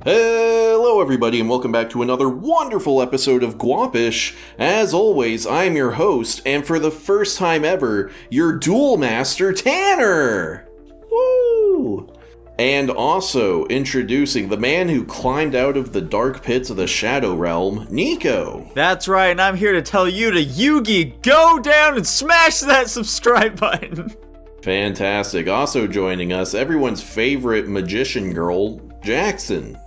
Hello everybody and welcome back to another wonderful episode of Guapish. As always, I'm your host, and for the first time ever, your duel master, Tanner! Woo! And also introducing the man who climbed out of the dark pits of the Shadow Realm, Nico. That's right, and I'm here to tell you to Yugi, go down and smash that subscribe button! Fantastic. Also joining us, everyone's favorite magician girl, Jackson.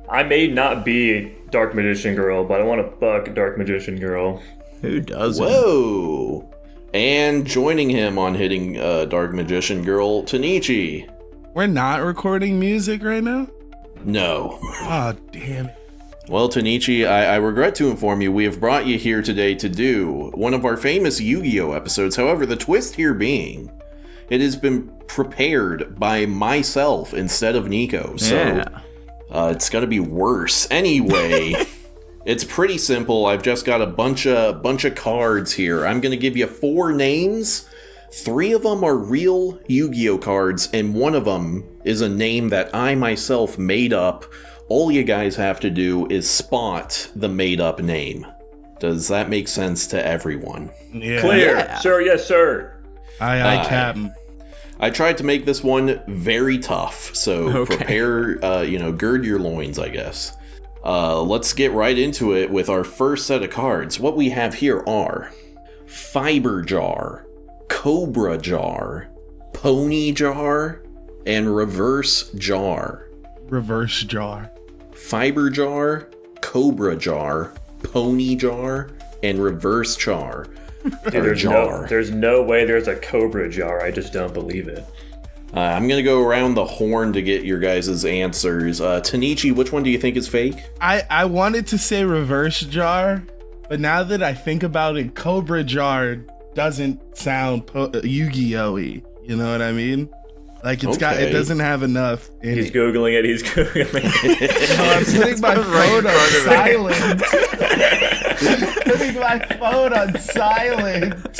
I may not be Dark Magician Girl, but I want to fuck Dark Magician Girl. Who doesn't? Whoa! And joining him on hitting Dark Magician Girl, Tanichi. We're not recording music right now? No. Oh, damn it. Well, Tanichi, I regret to inform you we have brought you here today to do one of our famous Yu-Gi-Oh! Episodes. However, the twist here being, it has been prepared by myself instead of Nico, so... Yeah. It's gonna be worse. Anyway, it's pretty simple. I've just got a bunch of cards here. I'm gonna give you 4 names. 3 of them are real Yu-Gi-Oh cards, and 1 of them is a name that I myself made up. All you guys have to do is spot the made-up name. Does that make sense to everyone? Yeah. Clear, Yeah. sir. Yes, sir. Aye, Captain. I tried to make this one very tough, so prepare, gird your loins, I guess. Let's get right into it with our first set of cards. What we have here are Fiber Jar, Cobra Jar, Pony Jar, and Reverse Jar. Reverse jar. Fiber Jar, Cobra Jar, Pony Jar, and Reverse Jar. Dude, there's no way there's a Cobra Jar. I just don't believe it. I'm gonna go around the horn to get your guys' answers. Tanichi, which one do you think is fake? I wanted to say reverse jar, but now that I think about it, Cobra jar doesn't sound Yu-Gi-Oh-y. You know what I mean? Like it doesn't have enough in He's it. Googling it. He's Googling it. No, I'm putting my phone on silent. Putting my phone on silent.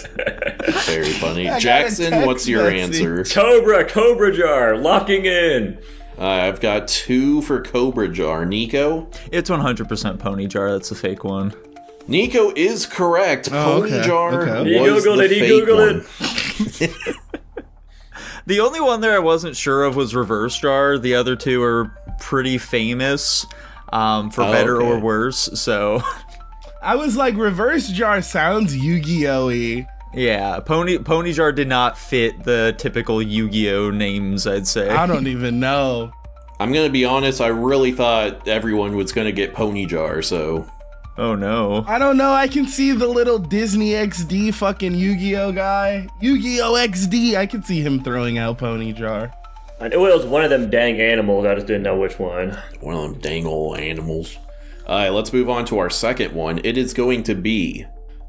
Very funny. I got a Jackson, text what's your message. answer? Cobra Jar. Locking in. I've got 2 for Cobra Jar. Nico? It's 100% Pony Jar, that's a fake one. Nico is correct. Oh, Pony okay, Jar okay. He was Googled the it, he fake Googled one. The only one there I wasn't sure of was Reverse Jar. The other 2 are pretty famous, for better or worse, so... I was like, reverse jar sounds Yu-Gi-Oh-y. Yeah, Pony Jar did not fit the typical Yu-Gi-Oh names, I'd say. I don't even know. I'm gonna be honest, I really thought everyone was gonna get Pony Jar, so... Oh no. I don't know. I can see the little Disney XD fucking Yu-Gi-Oh guy. Yu-Gi-Oh XD. I can see him throwing out Pony Jar. I knew it was one of them dang animals. I just didn't know which one. One of them dang old animals. Alright, let's move on to our second one. It is going to be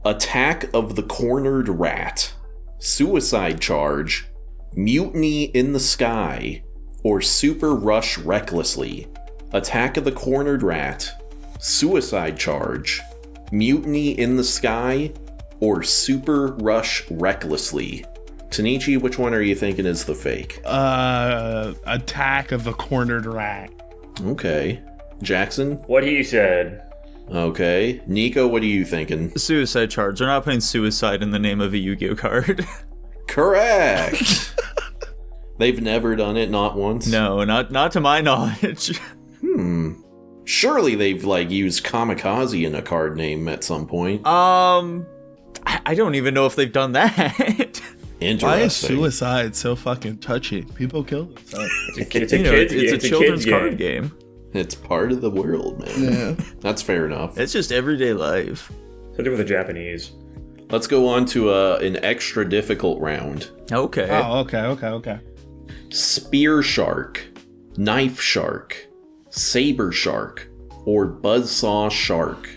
Attack of the Cornered Rat, Suicide Charge, Mutiny in the Sky, or Super Rush Recklessly. Attack of the Cornered Rat, Suicide Charge, Mutiny in the Sky, or Super Rush Recklessly. Tanichi, which one are you thinking is the fake? Attack of the Cornered Rat. Okay. Jackson? What he said. Okay. Nico, what are you thinking? Suicide Charge. They're not putting suicide in the name of a Yu-Gi-Oh card. Correct! They've never done it, not once? No, not to my knowledge. Surely they've, used kamikaze in a card name at some point. I don't even know if they've done that. Interesting. Why is suicide so fucking touchy? People kill themselves. It's a children's kid's card game. It's part of the world, man. Yeah. That's fair enough. It's just everyday life. Something with the Japanese. Let's go on to an extra difficult round. Okay. Oh, okay. Spear Shark, Knife Shark, Saber Shark, or Buzzsaw Shark.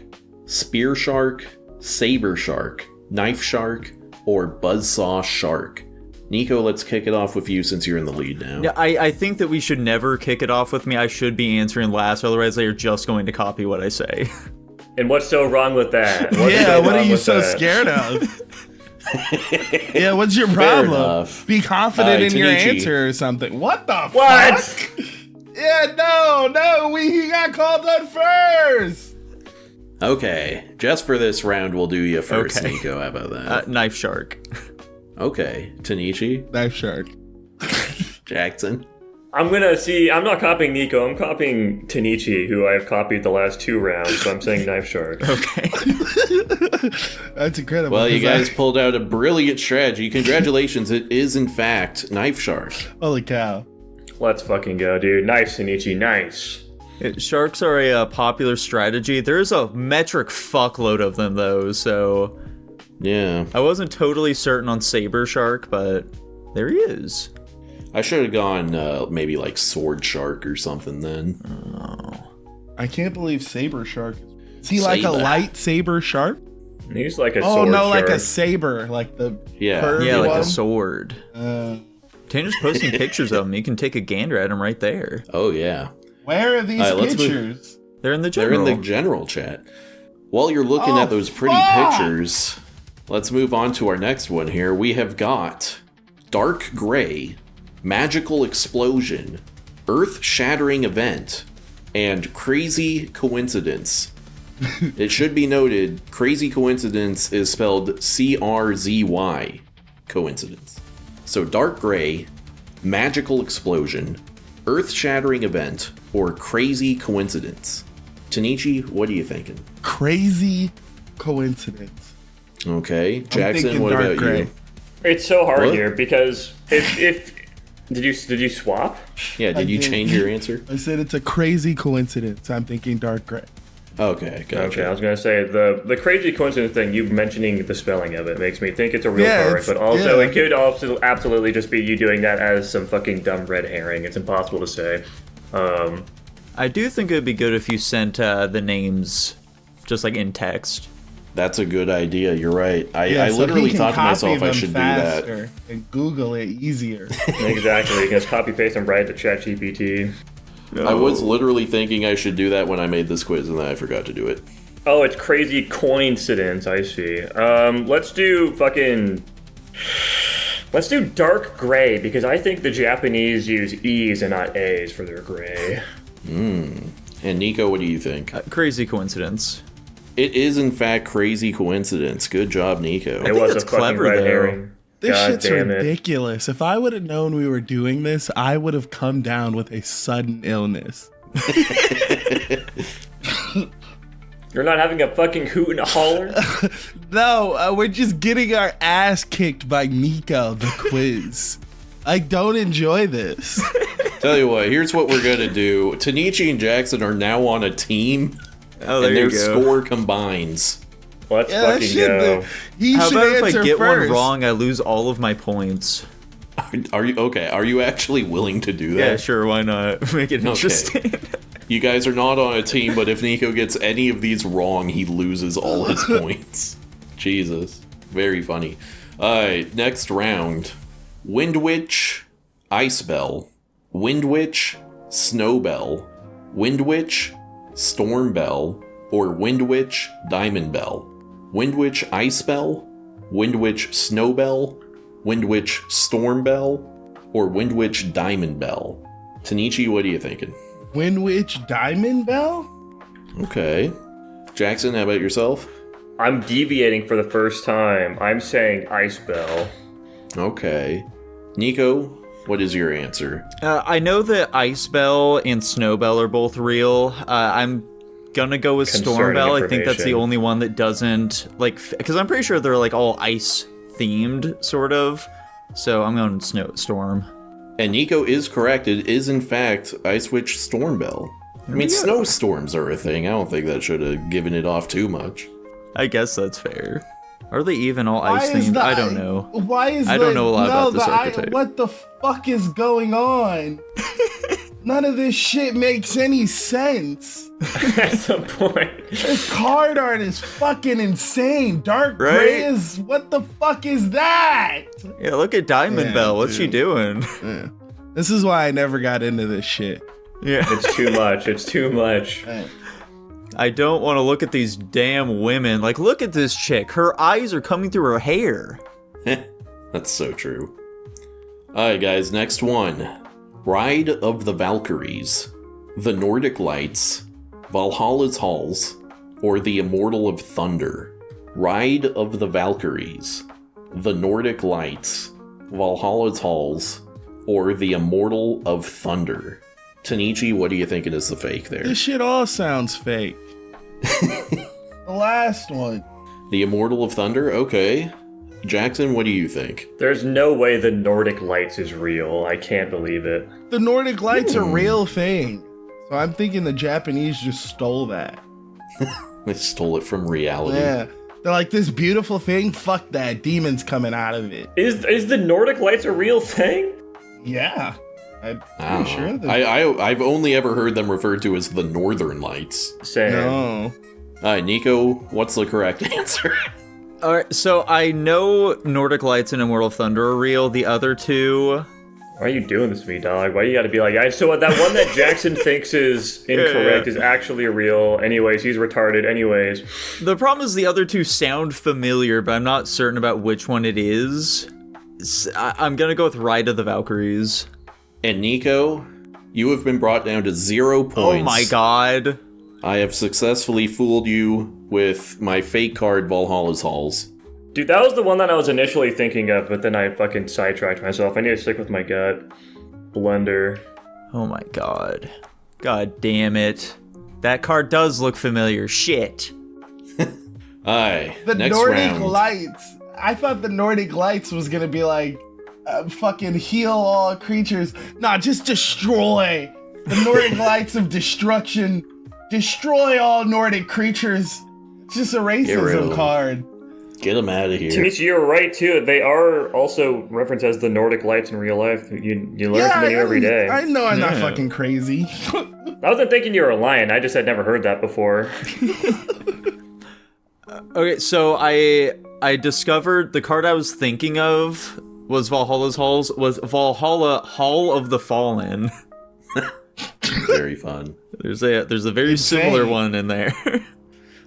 Spear Shark, Saber Shark, Knife Shark, or Buzzsaw Shark. Nico, let's kick it off with you since you're in the lead now. Yeah, I think that we should never kick it off with me. I should be answering last, otherwise they are just going to copy what I say. And what's so wrong with that? What are you so scared of? Yeah, what's your problem? enough. Be confident in your Tanichi. answer or something. What the What? fuck? Yeah, no, he got called on first. Okay, just for this round, we'll do you first, Okay. Nico. How about that? Knife shark. Okay, Tanichi, Knife shark. Jackson. I'm not copying Nico, I'm copying Tanichi, who I've copied the last 2 rounds, so I'm saying knife shark. Okay. That's incredible. Well, you 'cause guys pulled out a brilliant strategy. Congratulations, it is in fact knife shark. Holy cow. Let's fucking go, dude. Nice, Tanichi, nice. Sharks are a popular strategy. There's a metric fuckload of them, though, so Yeah, I wasn't totally certain on saber shark, but there he is. I should have gone maybe like sword shark or something then. I can't believe saber shark. Is he like a Saber. lightsaber shark? He's like a Oh sword no, shark. like a saber, like the Yeah. curvy Yeah, like one? a sword. Tanner's posting pictures of him. You can take a gander at him right there. Oh yeah, Where are these All right, let's move. pictures? They're in the they're general. in the general chat. While you're looking Oh, at those pretty fuck! pictures, let's move on to our next one here. We have got dark gray, magical explosion, earth-shattering event, and crazy coincidence. It should be noted, crazy coincidence is spelled CRZY, coincidence. So dark gray, magical explosion, earth-shattering event, or crazy coincidence. Tanichi, what are you thinking? Crazy coincidence. Okay, I'm Jackson, thinking what dark about gray. you? It's so hard What? here because if did you swap? Yeah, did you did. change your answer? I said it's a crazy coincidence. I'm thinking dark gray. Okay, gotcha. Okay, I was gonna say the crazy coincidence thing. You mentioning the spelling of it makes me think it's a real Yeah, card, it's- but also yeah. it could also absolutely just be you doing that as some fucking dumb red herring. It's impossible to say. I do think it would be good if you sent the names just like in text. That's a good idea. You're right. I So literally he can thought to copy myself I them should do that. faster and Google it easier. Exactly. You can just copy paste and write to ChatGPT. I was literally thinking I should do that when I made this quiz, and then I forgot to do it. Oh, it's crazy coincidence. I see. Let's do dark gray because I think the Japanese use E's and not A's for their gray. And Nico, what do you think? Crazy coincidence. It is in fact crazy coincidence. Good job, Nico. It was a that's fucking clever, red though. herring. This God shit's damn it. ridiculous. If I would have known we were doing this, I would have come down with a sudden illness. You're not having a fucking hoot and a holler? No, we're just getting our ass kicked by Nico, the quiz. I don't enjoy this. Tell you what, here's what we're gonna do. Tanichi and Jackson are now on a team, Oh, and there their you go. score combines. Let's Yeah, that fucking shit, go. he How should about if I answer get first. one wrong, I lose all of my points? Are you okay? Are you actually willing to do that? Yeah, sure, why not? Make it interesting. You guys are not on a team, but if Nico gets any of these wrong, he loses all his points. Jesus. Very funny. Alright, next round. Wind Witch, Ice Bell. Wind Witch, Snow Bell. Wind Witch, Storm Bell. Or Wind Witch, Diamond Bell. Wind Witch, Ice Bell. Wind Witch, Snow Bell. Wind Witch, Storm Bell. Or Wind Witch, Diamond Bell. Tanichi, what are you thinking? Wind Witch Diamond Bell? Okay. Jackson, how about yourself? I'm deviating for the first time. I'm saying Ice Bell. Okay. Nico, what is your answer? I know that Ice Bell and Snow Bell are both real. I'm gonna go with Storm Concerning Bell. I think that's the information. only one that doesn't, like, because I'm pretty sure they're, like, all ice themed, sort of. So I'm going Storm. And Nico is correct. It is, in fact, Ice Witch Storm Bell. I mean, snowstorms are a thing. I don't think that should have given it off too much. I guess that's fair. Are they even all Why ice is themed? the I don't know. Why is I the, don't know a lot no, about this the archetype. What the fuck is going on? None of this shit makes any sense. That's the point. This card art is fucking insane. Dark gray Right? is what the fuck is that? Yeah, look at Diamond Yeah, Bell. What's she dude. doing? Yeah. This is why I never got into this shit. Yeah. It's too much. It's too much. I don't want to look at these damn women. Like, look at this chick. Her eyes are coming through her hair. That's so true. Alright, guys, next one. Ride of the Valkyries, the Nordic Lights, Valhalla's Halls, or the Immortal of Thunder? Ride of the Valkyries, the Nordic Lights, Valhalla's Halls, or the Immortal of Thunder? Tanichi, what are you thinking is the fake there? This shit all sounds fake. The last one. The Immortal of Thunder? Okay. Jackson, what do you think? There's no way the Nordic Lights is real. I can't believe it. The Nordic Lights are a real thing. So I'm thinking the Japanese just stole that. They stole it from reality. Yeah. They're like, this beautiful thing? Fuck that. Demons coming out of it. Is the Nordic Lights a real thing? Yeah. I'm Oh. pretty sure. I've only ever heard them referred to as the Northern Lights. Same. No. Alright, Nico, what's the correct answer? Alright, so I know Nordic Lights and Immortal Thunder are real. The other two... Why are you doing this to me, dog? Why you gotta be like, so that one that Jackson thinks is incorrect is actually real. Anyways, he's retarded. Anyways. The problem is the other two sound familiar, but I'm not certain about which one it is. I'm gonna go with Ride of the Valkyries. And Nico, you have been brought down to 0 points. Oh my god. I have successfully fooled you with my fake card, Valhalla's Halls. Dude, that was the one that I was initially thinking of, but then I fucking sidetracked myself. I need to stick with my gut. Blunder. Oh my god. God damn it. That card does look familiar. Shit. Aye, The next Nordic round. Lights. I thought the Nordic Lights was gonna be like, fucking heal all creatures. Nah, just destroy. The Nordic Lights of destruction. Destroy all Nordic creatures. It's just a Get rid of racism them. card. Get them out of here. Tanichi, you're right, too. They are also referenced as the Nordic Lights in real life. You learn something new every day. I know I'm not Yeah. fucking crazy. I wasn't thinking you were lying. I just had never heard that before. Okay, so I discovered the card I was thinking of was Valhalla's Halls, was Valhalla Hall of the Fallen. Very fun. There's a very similar one in there.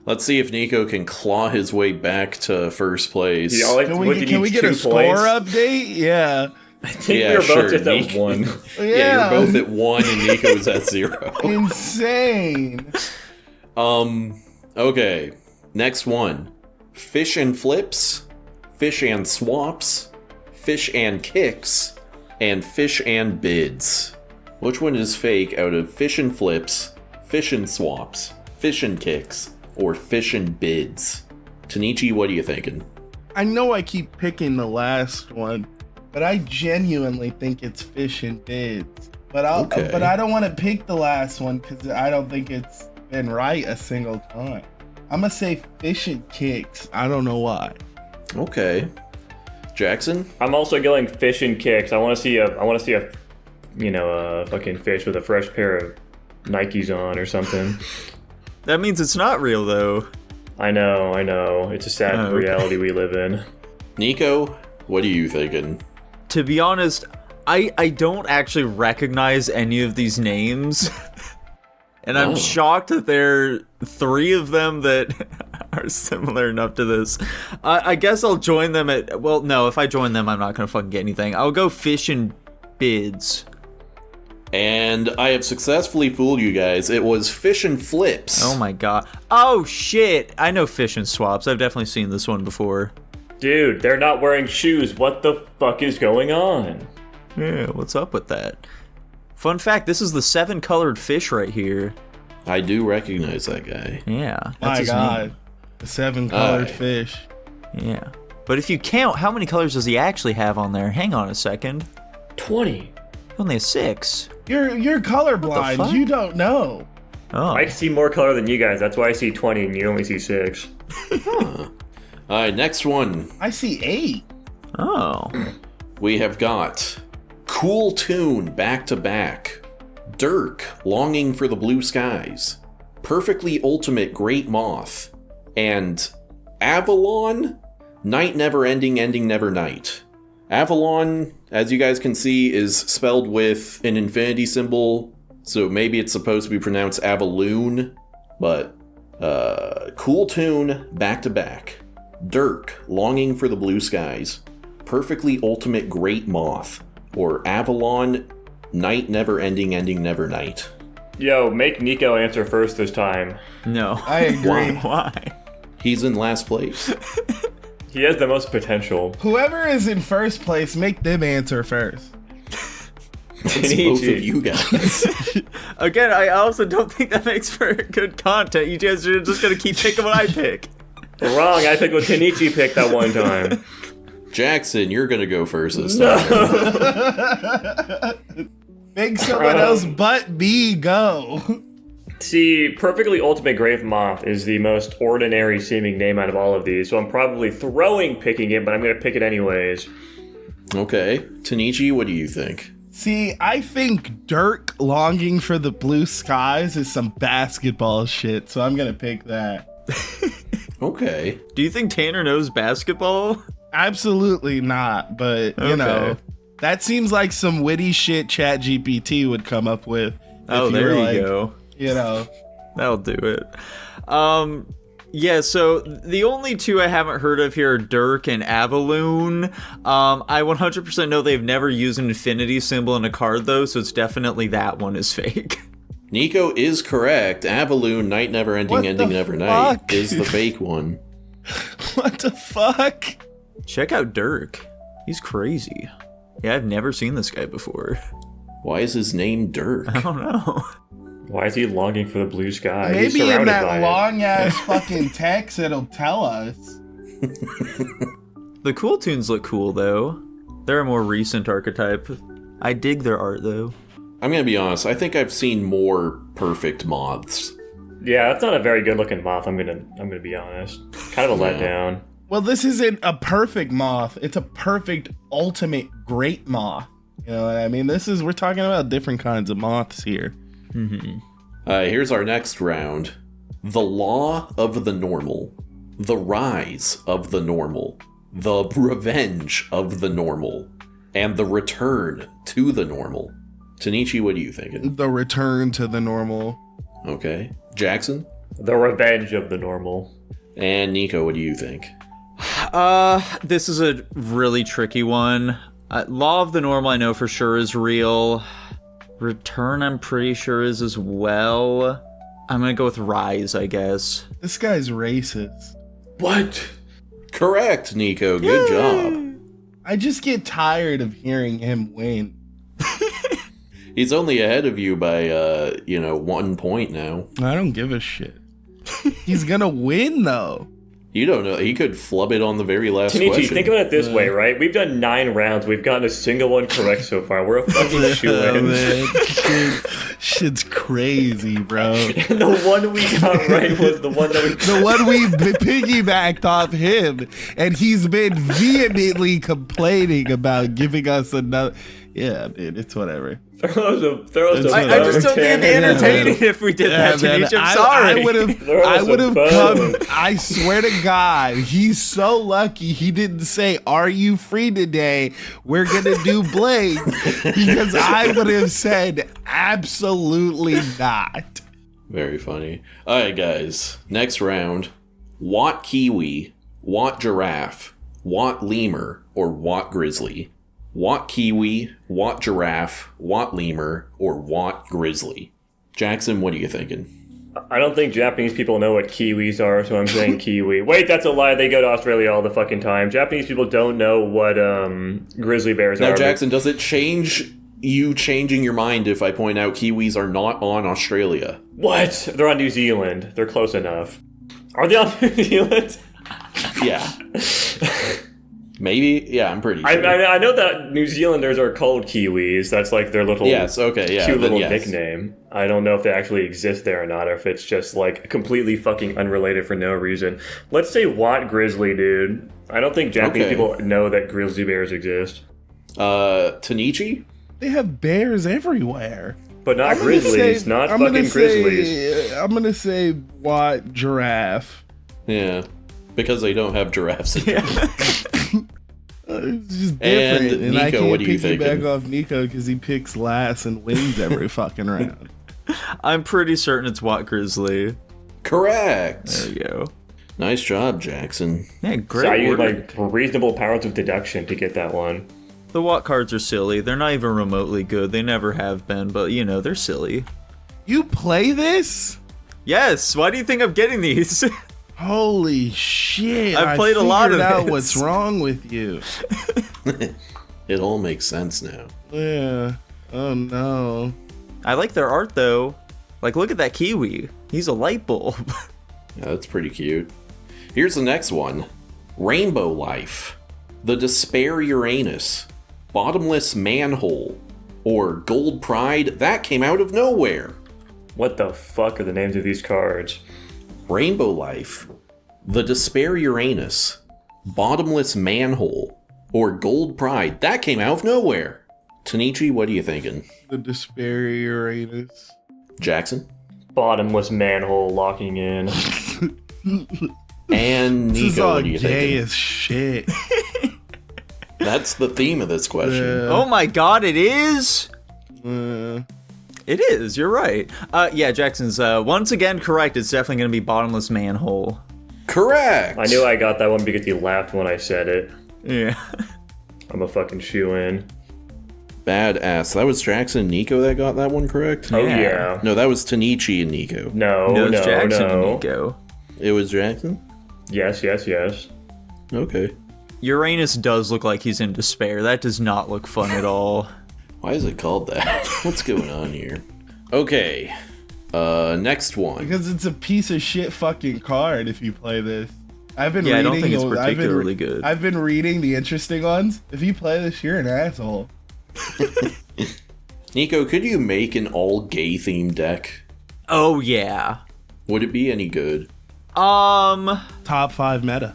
Let's see if Nico can claw his way back to first place. Yeah, like, Can what, we, did can you we get 2 a score points? update? Yeah. I think Yeah, we were both sure, just Nick. at 1. Yeah, you're both at 1 and Nico's at 0. Insane. Okay. Next one. Fish and flips, fish and swaps, fish and kicks, and fish and bids. Which one is fake out of fish and flips, fish and swaps, fish and kicks, or fish and bids? Tanichi, what are you thinking? I know I keep picking the last one, but I genuinely think it's fish and bids. But Okay. but I don't want to pick the last one because I don't think it's been right a single time. I'm gonna say fish and kicks. I don't know why. Okay. Jackson? I'm also going fish and kicks. I want to see a fucking fish with a fresh pair of Nikes on or something. That means it's not real, though. I know. It's a sad Oh, okay. reality we live in. Nico, what are you thinking? To be honest, I don't actually recognize any of these names. And I'm Oh. shocked that there are 3 of them that are similar enough to this. I guess I'll join them at... Well, no, if I join them, I'm not going to fucking get anything. I'll go fish and bids. And I have successfully fooled you guys. It was fish and flips. Oh my god. Oh, shit. I know fish and swaps. I've definitely seen this one before. Dude, they're not wearing shoes. What the fuck is going on? Yeah, what's up with that? Fun fact, this is the 7-colored fish right here. I do recognize that guy. Yeah, that's My his God, the 7-colored Aye. fish. name. Yeah. But if you count, how many colors does he actually have on there? Hang on a second. 20. Only 6. You're colorblind. fuck? You don't know. Oh. I see more color than you guys. That's why I see 20 and you only see 6. Alright, next one. I see 8. Oh. We have got Cool Tune back to back, Dirk Longing for the Blue Skies, Perfectly Ultimate Great Moth, and Avalon Night Never Ending Ending Never Night. Avalon, as you guys can see, is spelled with an infinity symbol, so maybe it's supposed to be pronounced Avaloon, but Cool Tune back to back, Dirk Longing for the Blue Skies, Perfectly Ultimate Great Moth, or Avalon Night Never Ending Ending Never Night. Yo, make Nico answer first this time. No. I agree. Why? He's in last place. He has the most potential. Whoever is in first place, make them answer first. It's both of you guys. Again, I also don't think that makes for good content. You guys are just gonna keep picking what I pick. Wrong, I picked what Tanichi picked that one time. Jackson, you're gonna go first this time. Make someone else but me go. See, Perfectly Ultimate Grave Moth is the most ordinary seeming name out of all of these, so I'm probably picking it, but I'm gonna pick it anyways. Okay. Tanichi, what do you think? See, I think Dirk longing for the blue skies is some basketball shit, so I'm gonna pick that. Okay. Do you think Tanner knows basketball? Absolutely not, but you know, that seems like some witty shit ChatGPT would come up with. Oh, there you go. You know, that'll do it. Yeah, so the only two I haven't heard of here are Dirk and Avaloon. I 100% know they've never used an infinity symbol in a card, though, so it's definitely that one is fake. Nico is correct. Avaloon, Night Never Ending, Ending Never Night, fuck? is the fake one. What the fuck? Check out Dirk. He's crazy. Yeah, I've never seen this guy before. Why is his name Dirk? I don't know. Why is he longing for the blue sky? He's Maybe in surrounded by that it. long ass fucking text it'll tell us. The cool tunes look cool, though. They're a more recent archetype. I dig their art, though. I'm gonna be honest, I think I've seen more perfect moths. Yeah, that's not a very good looking moth, I'm gonna be honest. Kind of a letdown. Well, this isn't a perfect moth. It's a perfect ultimate great moth. You know what I mean? We're talking about different kinds of moths here. Here's our next round. The Law of the Normal. The Rise of the Normal. The Revenge of the Normal. And the Return to the Normal. Tanichi, what are you thinking? The return to the normal. Okay. Jackson? The revenge of the normal. And Nico, what do you think? This is a really tricky one. Law of the Normal I know for sure is real. Return I'm pretty sure is as well. I'm gonna go with Rise, I guess. This guy's racist. What? Correct, Nico. Good job. I just get tired of hearing him win. He's only ahead of you by, 1 point now. I don't give a shit. He's gonna win though. You don't know. He could flub it on the very last Tanichi, question. think about it this way, right? We've done 9 rounds. We've gotten a single one correct so far. We're a fucking shoo-in. Shit's crazy, bro. And the one we got right was the one that we... The one we piggybacked off him, and he's been vehemently complaining about giving us another. Yeah, dude, it's whatever. Throw us a I just don't think it'd be bone. entertaining if we did that, man, Tanichi. I'm sorry. I would have come. bone. I swear to God, he's so lucky he didn't say, "Are you free today? We're gonna do Blade," because I would have said, "Absolutely not." Very funny. All right, guys. Next round. Watt Kiwi, Watt Giraffe, Watt Lemur, or Watt Grizzly? Watt Kiwi, Watt Giraffe, Watt Lemur, or Watt Grizzly? Jackson, what are you thinking? I don't think Japanese people know what kiwis are, so I'm saying kiwi. Wait, that's a lie. They go to Australia all the fucking time. Japanese people don't know what grizzly bears Now, are. Jackson, does it change you changing your mind if I point out kiwis are not on Australia? What? They're on New Zealand. They're close enough. Are they on New Zealand? Yeah. Maybe? Yeah, I'm pretty sure. I know that New Zealanders are called Kiwis. That's like their little Yes, okay, yeah. cute then little yes. nickname. I don't know if they actually exist there or not, or if it's just like completely fucking unrelated for no reason. Let's say Watt Grizzly, dude. I don't think Japanese Okay. people know that grizzly bears exist. Tanichi? They have bears everywhere. But not I'm gonna grizzlies, say- not I'm fucking gonna grizzlies. say- I'm gonna say Watt Giraffe. Yeah. Because they don't have giraffes in It's just And different, and I Nico, can't what are you piggyback thinking? off Nico because he picks last and wins every fucking round. I'm pretty certain it's Watt Grizzly. Correct. There you go. Nice job, Jackson. Yeah, So I great used work. my reasonable powers of deduction to get that one. The Watt cards are silly. They're not even remotely good. They never have been, but, they're silly. You play this? Yes. Why do you think I'm getting these? Holy shit! I've played a lot of figured out this. what's wrong with you. It all makes sense now. Yeah. Oh no. I like their art though. Like, look at that kiwi. He's a light bulb. Yeah, that's pretty cute. Here's the next one. Rainbow Life. The Despair Uranus. Bottomless Manhole. Or Gold Pride. That came out of nowhere. What the fuck are the names of these cards? Rainbow Life. The Despair Uranus. Bottomless Manhole. Or Gold Pride. That came out of nowhere. Tanichi, what are you thinking? The Despair Uranus. Jackson? Bottomless manhole locking in. And This is Nico, all what are you gay thinking? as shit. That's the theme of this question. Yeah. Oh my god, it is? Uh, It is, you're right. Yeah, Jackson's once again correct. It's definitely going to be Bottomless Manhole. Correct! I knew I got that one because you laughed when I said it. Yeah. I'm a fucking shoe-in. Badass. That was Jackson and Nico that got that one correct? Oh Yeah. yeah. No, that was Tanichi and Nico. No, No, no, it's Jackson and no. Nico. It was Jackson? Yes, yes, yes. Okay. Uranus does look like he's in despair. That does not look fun at all. Why is it called that? What's going on here? Okay. Next one. because it's a piece of shit fucking card if you play this. I've been Yeah, I reading. don't think it's I've been particularly good. I've been reading the interesting ones. If you play this, you're an asshole. Nico, could you make an all-gay themed deck? Oh, yeah. Would it be any good? Top 5 meta.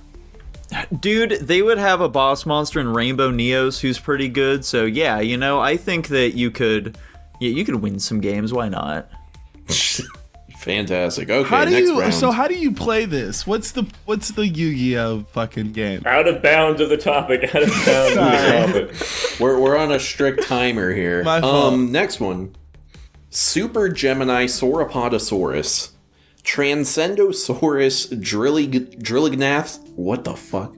Dude, they would have a boss monster in Rainbow Neos who's pretty good. So yeah, you know, I think that you could win some games. Why not? Fantastic. Okay, How do next you? round. So how do you play this? What's the Yu-Gi-Oh fucking game? Out of bounds of the topic. Out of bounds of the topic. We're on a strict timer here. My fault. Next one. Super Gemini Sauropodosaurus. Transcendosaurus Drillignath. What the fuck?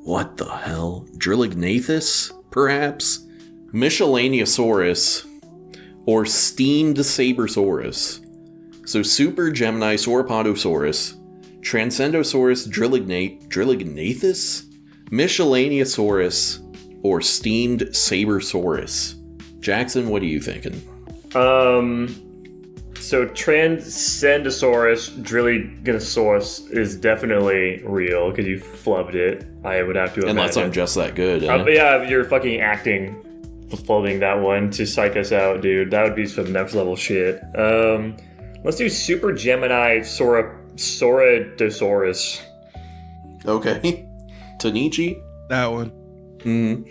What the hell? Drillignathus, perhaps? Miscellaneosaurus. Or Steamed Sabersaurus. So Super Gemini Sauropodosaurus. Transcendosaurus Drillignathus. Miscellaneosaurus. Or Steamed Sabersaurus. Jackson, what are you thinking? So Transcendosaurus Drillignosaurus is definitely real because you flubbed it. I would have to imagine. Unless I'm just that good. Yeah, you're fucking acting for flubbing that one to psych us out, dude. That would be some next level shit. Let's do Super Gemini Saurodosaurus. Okay. Tanichi? That one. Mm-hmm.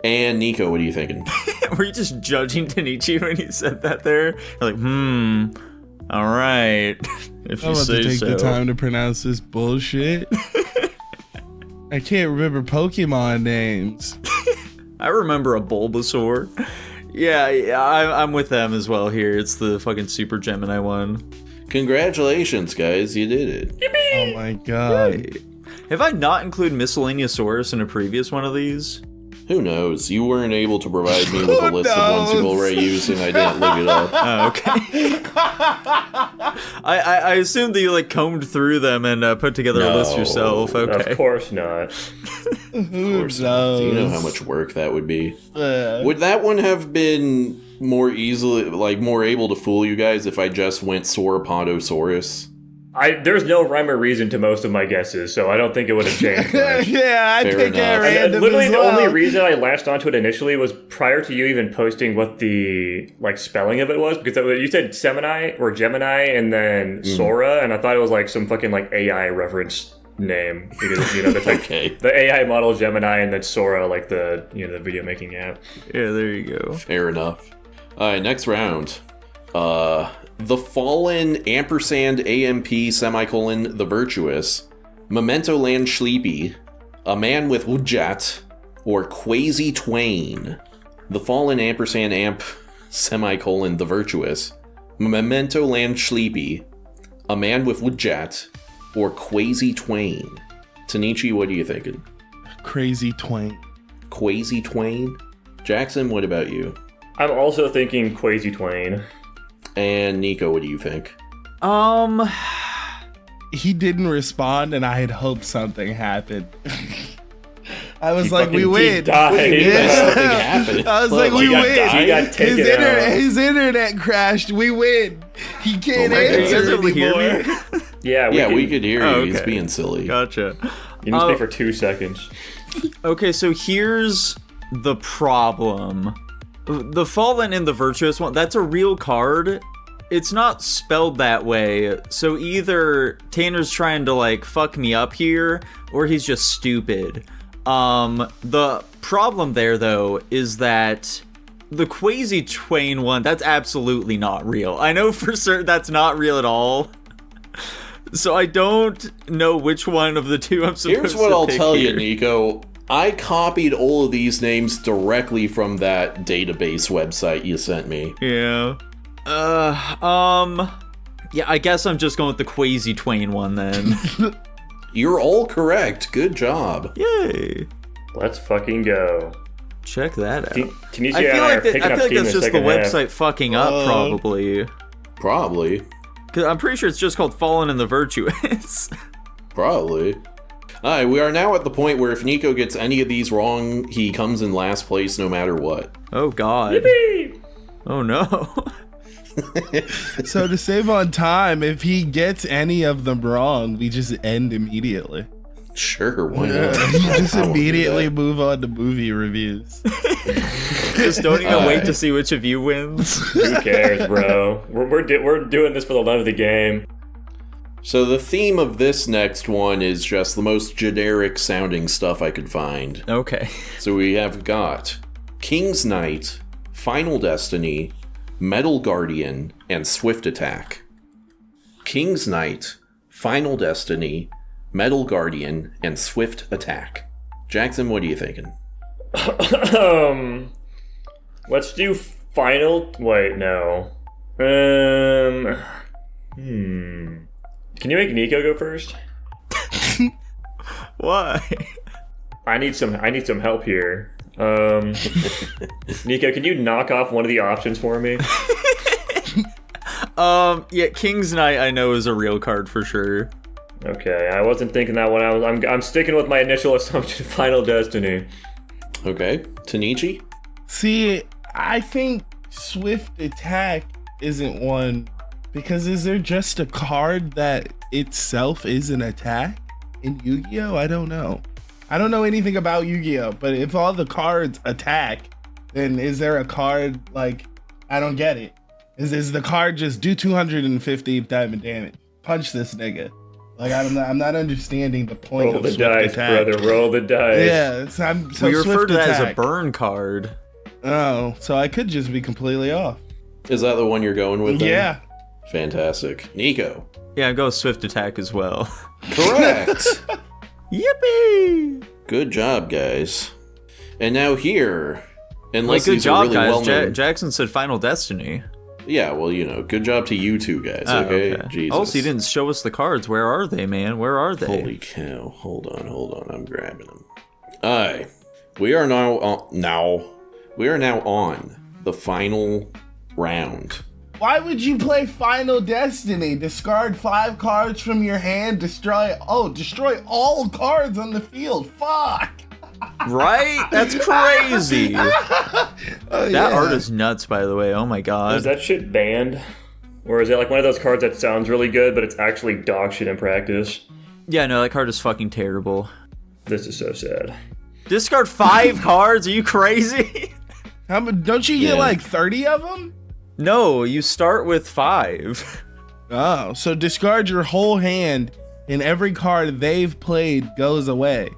And Nico, what are you thinking? Were you just judging Tanichi when you said that there? You're like, all right. If I'm you about say to take so. the time to pronounce this bullshit. I can't remember Pokemon names. I remember a Bulbasaur. Yeah, I'm with them as well here. It's the fucking Super Gemini one. Congratulations, guys. You did it. Oh my god. Have I not included Miscellaneosaurus in a previous one of these? Who knows? You weren't able to provide me with a Who list of ones you've knows? already used, and I didn't look it up. Oh, okay. I assumed that you like combed through them and put together a list No. yourself. Okay. Of course not. Who knows? Do you know how much work that would be? Uh, Would that one have been more easily, like, more able to fool you guys if I just went Sauropodosaurus? There's no rhyme or reason to most of my guesses, so I don't think it would have changed much. yeah, I Fair think enough. at And random literally as the well. only reason I latched onto it initially was prior to you even posting what the like spelling of it was, because you said Semini or Gemini and then Sora, and I thought it was like some fucking like AI reference name because you know the type, Okay. the AI model Gemini and then Sora like the the video making app. Yeah, there you go. Fair enough. Alright, next round. The Fallen ampersand AMP semicolon the Virtuous, Memento Land Sleepy, A Man with Wujat, or Quasi Twain. The Fallen ampersand amp semicolon the Virtuous, Memento Land Sleepy, A Man with Wujat, or Quasi Twain. Tanichi, what are you thinking? Crazy Twain. Quasi Twain? Jackson, what about you? I'm also thinking Quasi Twain. And Nico, what do you think? He didn't respond, and I had hoped something happened. I was He like, we fucking- he win. died. Yeah. Something happened. I was Look, like, we he got win. died. He got taken out. His internet crashed. We win. He can't Oh my God. You guys answer able to hear anymore. me? Yeah, we could hear you. Oh, He's okay. being silly. Gotcha. You need to speak for 2 seconds. Okay, so here's the problem. The Fallen and the Virtuous one, that's a real card. It's not spelled that way, so either Tanner's trying to, like, fuck me up here, or he's just stupid. The problem there, though, is that the Quasi Twain one, that's absolutely not real. I know for certain that's not real at all. So I don't know which one of the two I'm supposed to pick. Here's what I'll tell you, here. Nico. I copied all of these names directly from that database website you sent me. Yeah. Yeah, I guess I'm just going with the Quasi Twain one then. You're all correct. Good job. Yay. Let's fucking go. Check that out. Tunisia I feel and I are like picking up that's steam in just the second half. website fucking up, probably. Probably. Cause I'm pretty sure it's just called Fallen and the Virtuous. Probably. Alright, we are now at the point where if Nico gets any of these wrong, he comes in last place no matter what. Oh god. Yippee! Oh no. So to save on time, if he gets any of them wrong, we just end immediately. Sure, why not? You just I won't do immediately that. move on to movie reviews. Just don't even wait to see which of you wins. Who cares, bro? We're doing this for the love of the game. So the theme of this next one is just the most generic sounding stuff I could find. Okay. So we have got King's Knight, Final Destiny, Metal Guardian, and Swift Attack. King's Knight, Final Destiny, Metal Guardian, and Swift Attack. Jackson, what are you thinking? Let's do final. Wait, no. Can you make Nico go first? Why? I need some help here. Nico, can you knock off one of the options for me? Yeah, King's Knight I know is a real card for sure. Okay, I wasn't thinking that one. I'm sticking with my initial assumption. Final Destiny. Okay, Tanichi? See, I think Swift Attack isn't one because is there just a card that itself is an attack in Yu-Gi-Oh? I don't know. I don't know anything about Yu-Gi-Oh, but if all the cards attack, then is there a card like I don't get it. Is the card just do 250 diamond damage? Punch this nigga. Like I'm not understanding the point Roll of the Swift dice, Attack. brother. Roll the dice. Yeah, so We refer Swift to that as a Attack. burn card. Oh, so I could just be completely off. Is that the one you're going with? Then? Yeah. Fantastic. Nico? Yeah, I'd go with Swift Attack as well. Correct! Yippee! Good job, guys. And now here, Like, unless good these are job, really guys. well known. Jackson said Final Destiny. Yeah, well, you know, good job to you two guys, Ah, okay? Jesus. Also, you didn't show us the cards. Where are they, man? Where are they? Holy cow. Hold on. I'm grabbing them. Aye. We are now on the final round. Why would you play Final Destiny? Discard 5 cards from your hand, destroy all cards on the field. Fuck. Right? That's crazy. Oh, That art is nuts, by the way. Oh my Is god. that shit banned? Or is it like one of those cards that sounds really good, but it's actually dog shit in practice? Yeah, no, that card is fucking terrible. This is so sad. Discard 5 cards? Are you crazy? Don't you get Yeah. like 30 of them? No, you start with 5. Oh, so discard your whole hand and every card they've played goes away.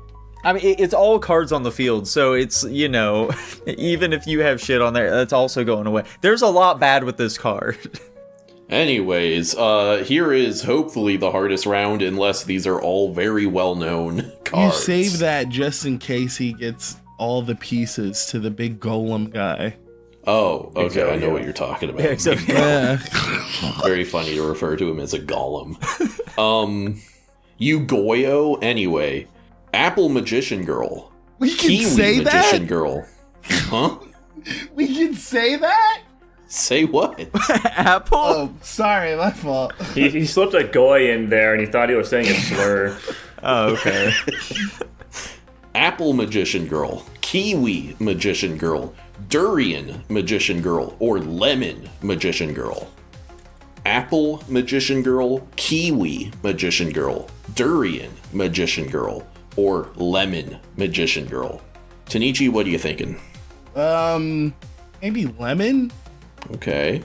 I mean, it's all cards on the field, so it's, you know, even if you have shit on there, that's also going away. There's a lot bad with this card. Anyways, here is hopefully the hardest round, unless these are all very well-known cards. You save that just in case he gets all the pieces to the big golem guy. Oh, okay, Exactly, I know yeah. what you're talking about. Yeah, except Yeah. Very funny to refer to him as a golem. Yugoyo, anyway. Apple Magician Girl. We can Kiwi say Magician that? Girl. Huh? We can say that? Say what? Apple? Oh, sorry, my fault. He slipped a goy in there, and he thought he was saying a slur. Oh, okay. Apple Magician Girl, Kiwi Magician Girl, Durian Magician Girl, or Lemon Magician Girl. Apple Magician Girl, Kiwi Magician Girl, Durian Magician Girl, or Lemon Magician Girl. Tanichi, what are you thinking? Maybe lemon? Okay.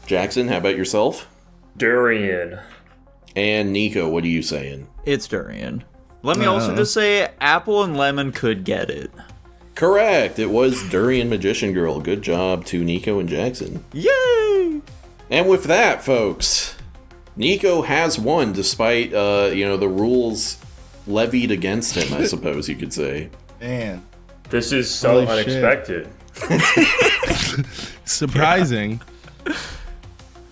Jackson, how about yourself? Durian. And Nico, what are you saying? It's durian. Let me also just say apple and lemon could get it. Correct. It was Durian Magician Girl. Good job to Nico and Jackson. Yay! And with that, folks, Nico has won despite, the rules levied against him, I suppose you could say. Man. This is so Holy unexpected. Surprising.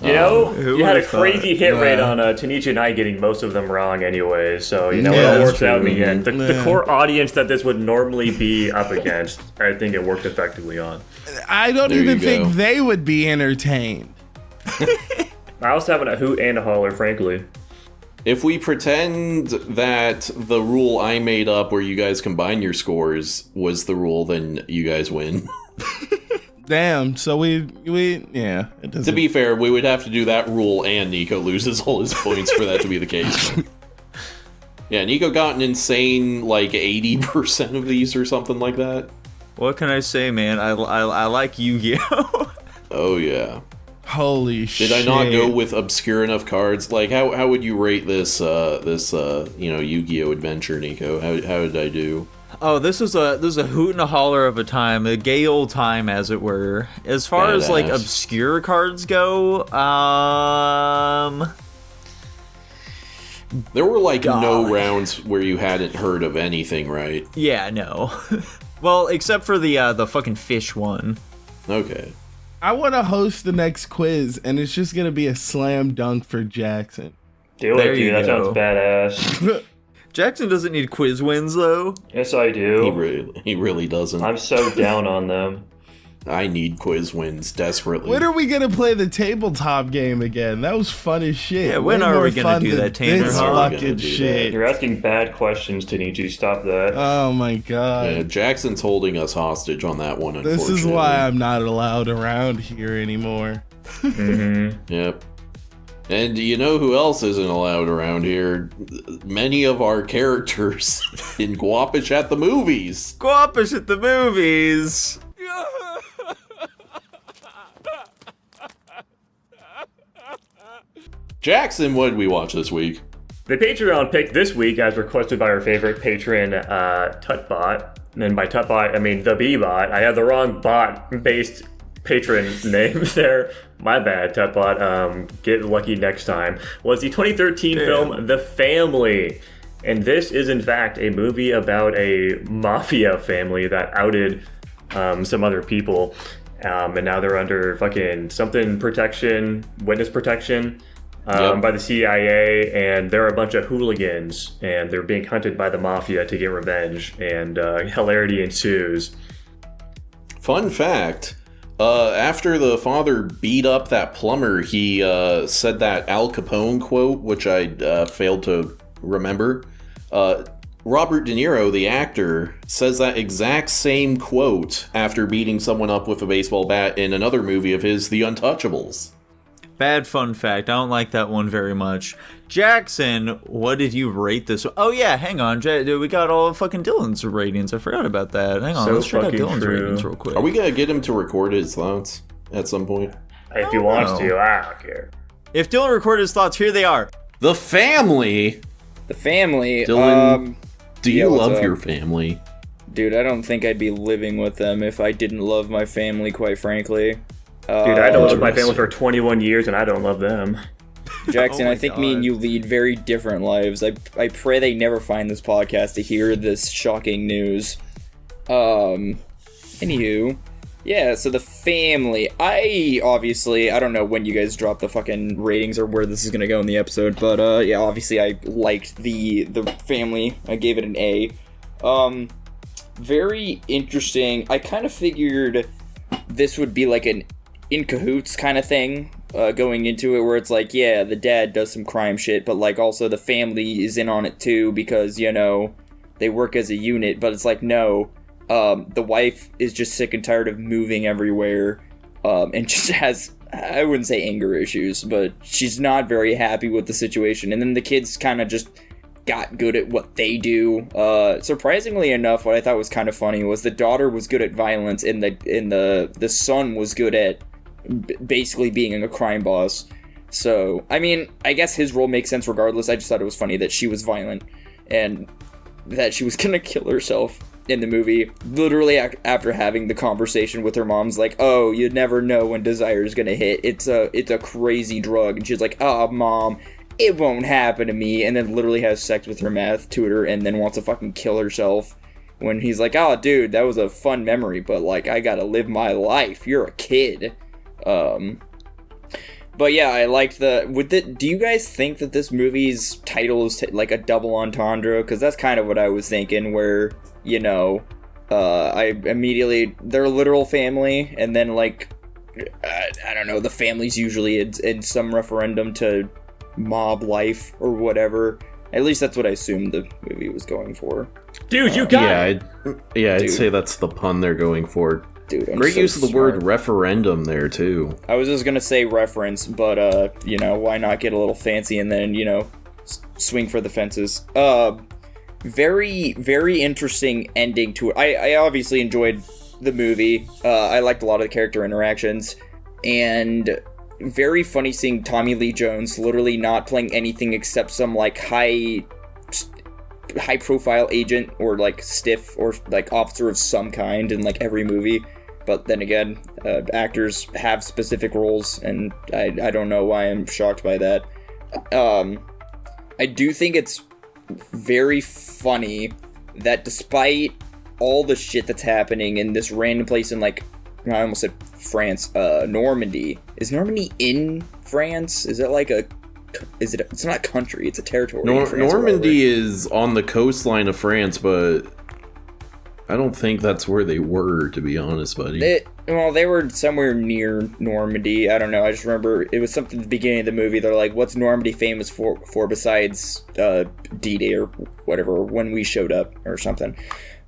You know, who you had a would've crazy thought? hit rate on Tanichi and I getting most of them wrong anyway, so, Yeah, it that's works out in the true. end. The core audience that this would normally be up against, I think it worked effectively on. I don't There even you think go. they would be entertained. I was having a hoot and a holler, frankly. If we pretend that the rule I made up where you guys combine your scores was the rule, then you guys win. Damn. So we yeah. It doesn't. To be fair, we would have to do that rule and Nico loses all his points for that to be the case. Yeah, Nico got an insane, 80% of these or something like that. What can I say, man? I like Yu-Gi-Oh! Oh, yeah. Holy shit. Did I not go with obscure enough cards? How would you rate this Yu-Gi-Oh adventure, Nico? How did I do? Oh, this was a hoot and a holler of a time, a gay old time, as it were. As far as Badass. obscure cards go, There were no God. rounds where you hadn't heard of anything, right? yeah, no. Well, except for the fucking fish one. Okay. I want to host the next quiz, and it's just gonna be a slam dunk for Jackson. Do There it, you dude. That go. sounds badass. Jackson doesn't need quiz wins though. Yes, I do. He really doesn't. I'm so down on them. I need quiz wins desperately. When are we gonna play the tabletop game again? That was fun as shit. Yeah, when Way are more we gonna fun do than that, Tanner? This When are we gonna fucking do shit. You're asking bad questions, Tanichi. Stop that. Oh my god. Jackson's holding us hostage on that one, This unfortunately. is why I'm not allowed around here anymore. Yep. And you know who else isn't allowed around here? Many of our characters in Guapish at the movies. Guapish at the movies. Jackson, what did we watch this week? The Patreon pick this week, as requested by our favorite patron, Tutbot. And by Tutbot, I mean the B-Bot. I had the wrong bot-based patron name there. My bad, Tutbot. Get lucky next time. Was the 2013 film The Family. And this is, in fact, a movie about a mafia family that outed some other people. And now they're under fucking something protection, witness protection. Yep. By the CIA, and they're a bunch of hooligans, and they're being hunted by the mafia to get revenge, and hilarity ensues. Fun fact, after the father beat up that plumber, he said that Al Capone quote, which I failed to remember. Robert De Niro, the actor, says that exact same quote after beating someone up with a baseball bat in another movie of his, The Untouchables. Bad fun fact. I don't like that one very much. Jackson, what did you rate this? Oh yeah, hang on. We got all of fucking Dylan's ratings. I forgot about that. Hang on, So let's check out fucking Dylan's true. ratings real quick. Are we gonna get him to record his thoughts at some point? If he wants know. to, I don't care. If Dylan recorded his thoughts, here they are. The Family! The Family. Dylan, do yeah, you what's love up? your family? Dude, I don't think I'd be living with them if I didn't love my family, quite frankly. Dude, I don't love my Interesting. family for 21 years, and I don't love them. Jackson, Oh my I think me God. and you lead very different lives. I pray they never find this podcast to hear this shocking news. Anywho, yeah, so The Family. I don't know when you guys drop the fucking ratings or where this is gonna go in the episode, but yeah, obviously I liked the Family. I gave it an A. Very interesting. I kind of figured this would be like an in cahoots kind of thing going into it, where it's like, yeah, the dad does some crime shit, but like also the family is in on it too because, you know, they work as a unit. But it's like, no, the wife is just sick and tired of moving everywhere, and just has, I wouldn't say anger issues, but she's not very happy with the situation. And then the kids kind of just got good at what they do. Surprisingly enough, what I thought was kind of funny was the daughter was good at violence, and the son was good at basically being a crime boss. So, I mean, I guess his role makes sense regardless. I just thought it was funny that she was violent and that she was gonna kill herself in the movie, literally after having the conversation with her mom's like, oh, you never know when desire is gonna hit. It's a crazy drug. And she's like, oh, mom, it won't happen to me. And then literally has sex with her math tutor and then wants to fucking kill herself when he's like, oh, dude, that was a fun memory, but like, I gotta live my life. You're a kid. But yeah, I liked do you guys think that this movie's title is like a double entendre? Because that's kind of what I was thinking, where, you know, I immediately, they're a literal family, and then like, I don't know, the family's usually in some referendum to mob life or whatever. At least that's what I assumed the movie was going for. Dude, you got it! I'd say that's the pun they're going for. Dude, I'm Great so use of the smart. word referendum there, too. I was just gonna say reference, but, you know, why not get a little fancy and then, you know, swing for the fences. Very, very interesting ending to it. I obviously enjoyed the movie. I liked a lot of the character interactions, and very funny seeing Tommy Lee Jones literally not playing anything except some, like, high profile agent or, like, stiff or, like, officer of some kind in, like, every movie. But then again, actors have specific roles, and I don't know why I'm shocked by that. I do think it's very funny that despite all the shit that's happening in this random place in, like, I almost said France, Normandy. Is Normandy in France? Is it like it's not a country, it's a territory. Normandy is on the coastline of France, but I don't think that's where they were, to be honest, buddy. They were somewhere near Normandy. I don't know. I just remember it was something at the beginning of the movie. They're like, what's Normandy famous for besides D-Day or whatever, when we showed up or something.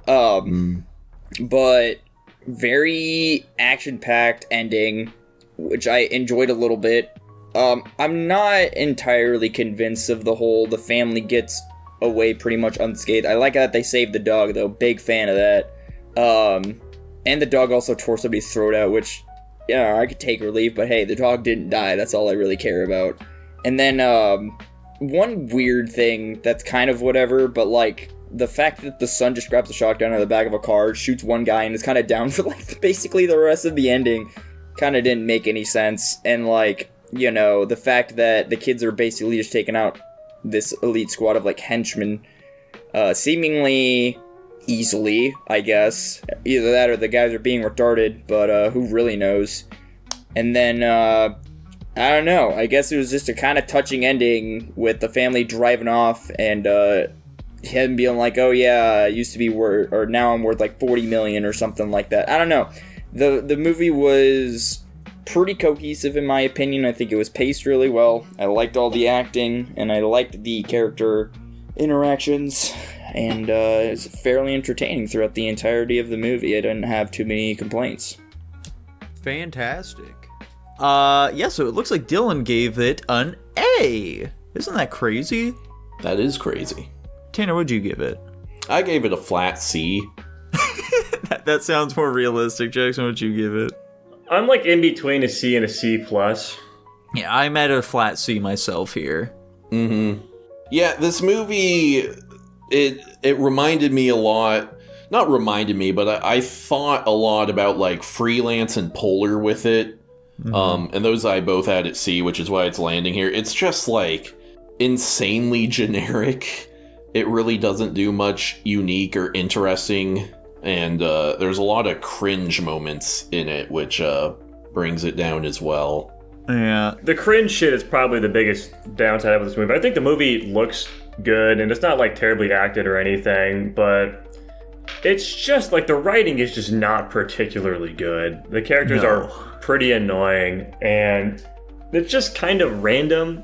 But very action-packed ending, which I enjoyed a little bit. I'm not entirely convinced of the family gets away pretty much unscathed. I like that they saved the dog, though. Big fan of that. And the dog also tore somebody's throat out, which, yeah, I could take or leave, but hey, the dog didn't die. That's all I really care about. And then, one weird thing that's kind of whatever, but like, the fact that the son just grabs a shotgun out of the back of a car, shoots one guy, and is kind of down for, like, basically the rest of the ending, kind of didn't make any sense. And, like, you know, the fact that the kids are basically just taking out this elite squad of, like, henchmen, seemingly easily, I guess. Either that or the guys are being retarded, but who really knows? And then, I don't know, I guess it was just a kind of touching ending with the family driving off and him being like, oh yeah, I used to be worth, or now I'm worth like 40 million or something like that. I don't know. The movie was pretty cohesive in my opinion. I think it was paced really well. I liked all the acting, and I liked the character interactions, and it was fairly entertaining throughout the entirety of the movie. I didn't have too many complaints. Fantastic. Yeah, so it looks like Dylan gave it an A. Isn't that crazy? That is crazy. Tanner, what'd you give it? I gave it a flat C. that sounds more realistic. Jackson, what'd you give it? I'm like in between a C and a C plus. Yeah, I'm at a flat C myself here. Mm-hmm. Yeah, this movie, it reminded me a lot. Not reminded me, but I thought a lot about like Freelance and Polar with it. Mm-hmm. And those I both had at C, which is why it's landing here. It's just like insanely generic. It really doesn't do much unique or interesting, and there's a lot of cringe moments in it, which brings it down as well. Yeah. The cringe shit is probably the biggest downside of this movie. I think the movie looks good, and it's not like terribly acted or anything, but it's just like the writing is just not particularly good. The characters are pretty annoying, and it's just kind of random.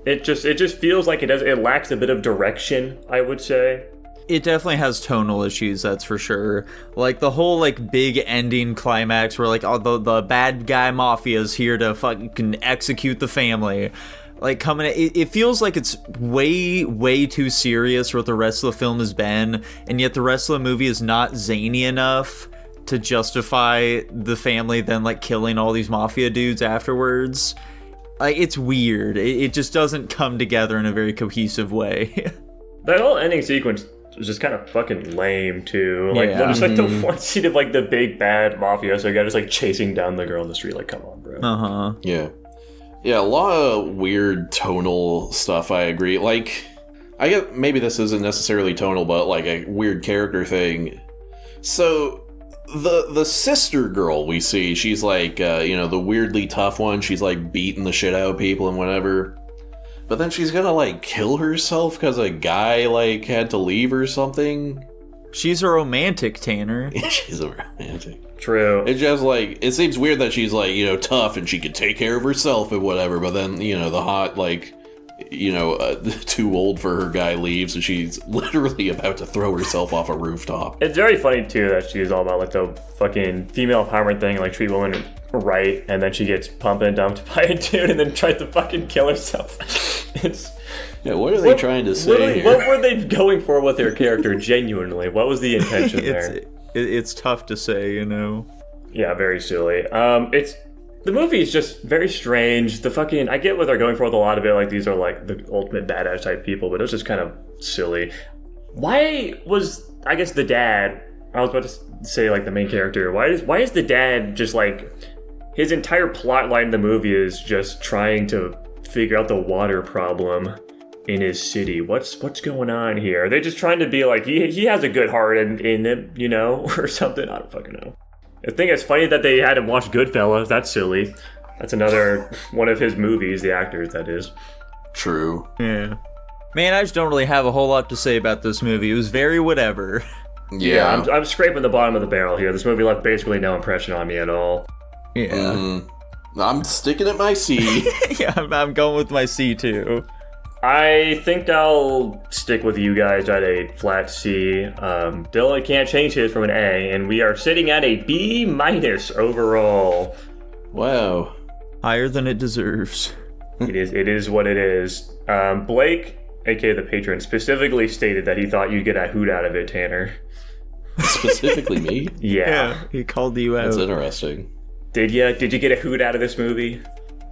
It just feels like it lacks a bit of direction, I would say. It definitely has tonal issues, that's for sure. Like, the whole, like, big ending climax where, like, the bad guy mafia is here to fucking execute the family. Like, it feels like it's way too serious for what the rest of the film has been, and yet the rest of the movie is not zany enough to justify the family then, like, killing all these mafia dudes afterwards. Like, it's weird. It just doesn't come together in a very cohesive way. That whole ending sequence was just kind of fucking lame too. Like, just like the one scene of like the big bad mafioso guy just like chasing down the girl in the street. Like, come on, bro. Yeah, a lot of weird tonal stuff. I agree. Like, I get maybe this isn't necessarily tonal, but like a weird character thing. So the sister girl we see, she's like the weirdly tough one. She's like beating the shit out of people and whatever. But then she's gonna, like, kill herself because a guy, like, had to leave or something? She's a romantic, Tanner. She's a romantic. True. It's just, like, it seems weird that she's, like, tough and she could take care of herself and whatever, but then, the hot, like, too old for her guy leaves and she's literally about to throw herself off a rooftop. It's very funny, too, that she's all about, like, the fucking female empowerment thing, like, treat women right, and then she gets pumped and dumped by a dude and then tries to fucking kill herself. What are they trying to say here? What were they going for with their character, genuinely? What was the intention there? It's tough to say, Yeah, very silly. The movie is just very strange. I get what they're going for with a lot of it, like these are like the ultimate badass type people, but it was just kind of silly. Why was, I guess, the dad, I was about to say like the main character, why is the dad just like, his entire plot line in the movie is just trying to figure out the water problem in his city. What's going on here? Are they just trying to be like, he has a good heart in him, or something? I don't fucking know. I think it's funny that they had him watch Goodfellas. That's silly. That's another one of his movies, the actors, that is. True. Yeah. Man, I just don't really have a whole lot to say about this movie. It was very whatever. Yeah. I'm scraping the bottom of the barrel here. This movie left basically no impression on me at all. Yeah. I'm sticking at my C. Yeah, I'm going with my C too. I think I'll stick with you guys at a flat C. Dylan can't change his from an A, and we are sitting at a B- overall. Wow. Higher than it deserves. It is what it is. Blake, aka the patron, specifically stated that he thought you'd get a hoot out of it, Tanner. Specifically me? Yeah. He called you out. That's interesting. Did you get a hoot out of this movie?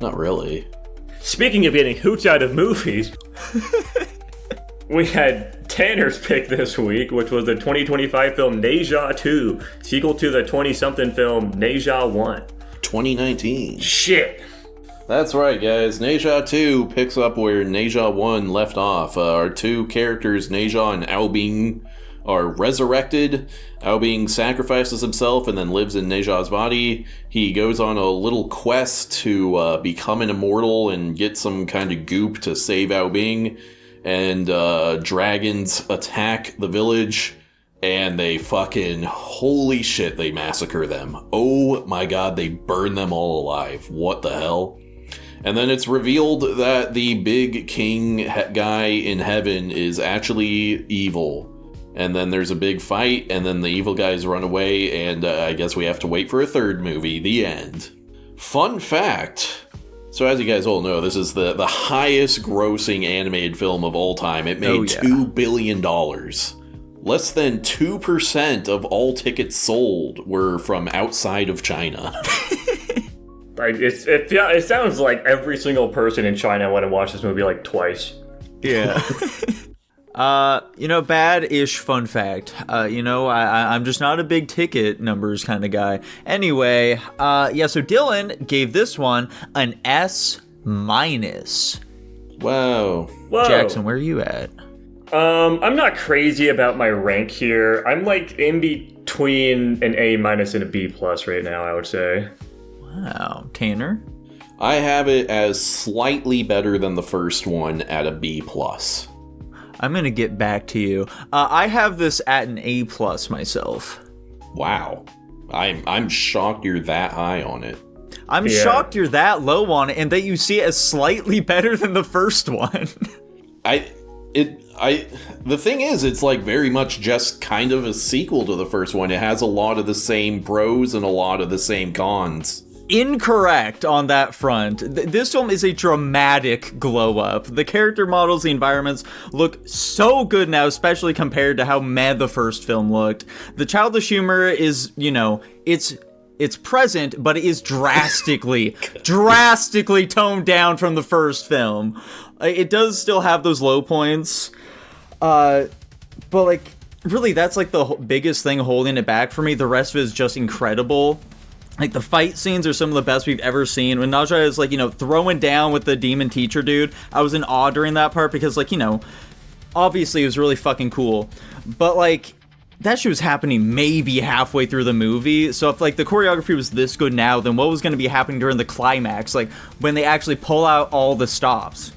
Not really. Speaking of getting hoots out of movies, we had Tanner's pick this week, which was the 2025 film Neja 2, sequel to the 20-something film Neja 1. 2019. Shit. That's right, guys. Neja 2 picks up where Neja 1 left off. Our two characters, Neja and Aobing, are resurrected. Aobing sacrifices himself and then lives in Neja's body. He goes on a little quest to become an immortal and get some kind of goop to save Aobing. And dragons attack the village, and they fucking, holy shit, they massacre them. Oh my god, they burn them all alive. What the hell? And then it's revealed that the big king guy in heaven is actually evil. And then there's a big fight, and then the evil guys run away, and I guess we have to wait for a third movie. The end. Fun fact. So as you guys all know, this is the highest grossing animated film of all time. It made $2 billion. Less than 2% of all tickets sold were from outside of China. Like it sounds like every single person in China went and watched this movie like twice. Yeah. Bad-ish fun fact. I'm just not a big ticket numbers kind of guy. Anyway, so Dylan gave this one an S-. Wow. Whoa. Jackson, where are you at? I'm not crazy about my rank here. I'm like in between an A- and a B+ right now, I would say. Wow. Tanner? I have it as slightly better than the first one at a B+. I'm gonna get back to you. I have this at an A+ myself. Wow. I'm shocked you're that high on it. I'm shocked you're that low on it and that you see it as slightly better than the first one. The thing is, it's like very much just kind of a sequel to the first one. It has a lot of the same pros and a lot of the same cons. Incorrect on that front. This film is a dramatic glow up. The character models, the environments look so good now, especially compared to how meh the first film looked. The childish humor is, it's present, but it is drastically toned down from the first film. It does still have those low points, but like, really, that's like the biggest thing holding it back for me. The rest of it is just incredible. Like, the fight scenes are some of the best we've ever seen. When Naja is, like, throwing down with the demon teacher dude, I was in awe during that part because, like, obviously it was really fucking cool. But, like, that shit was happening maybe halfway through the movie. So if, like, the choreography was this good now, then what was going to be happening during the climax? Like, when they actually pull out all the stops.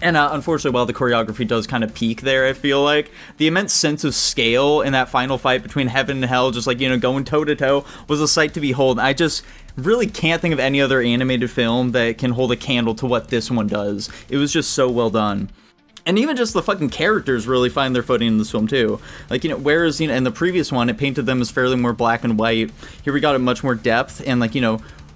And unfortunately, while the choreography does kind of peak there, I feel like, the immense sense of scale in that final fight between heaven and hell, just like, going toe-to-toe, was a sight to behold. I just really can't think of any other animated film that can hold a candle to what this one does. It was just so well done. And even just the fucking characters really find their footing in this film, too. Like, whereas, in the previous one, it painted them as fairly more black and white, here we got a much more depth, and, like,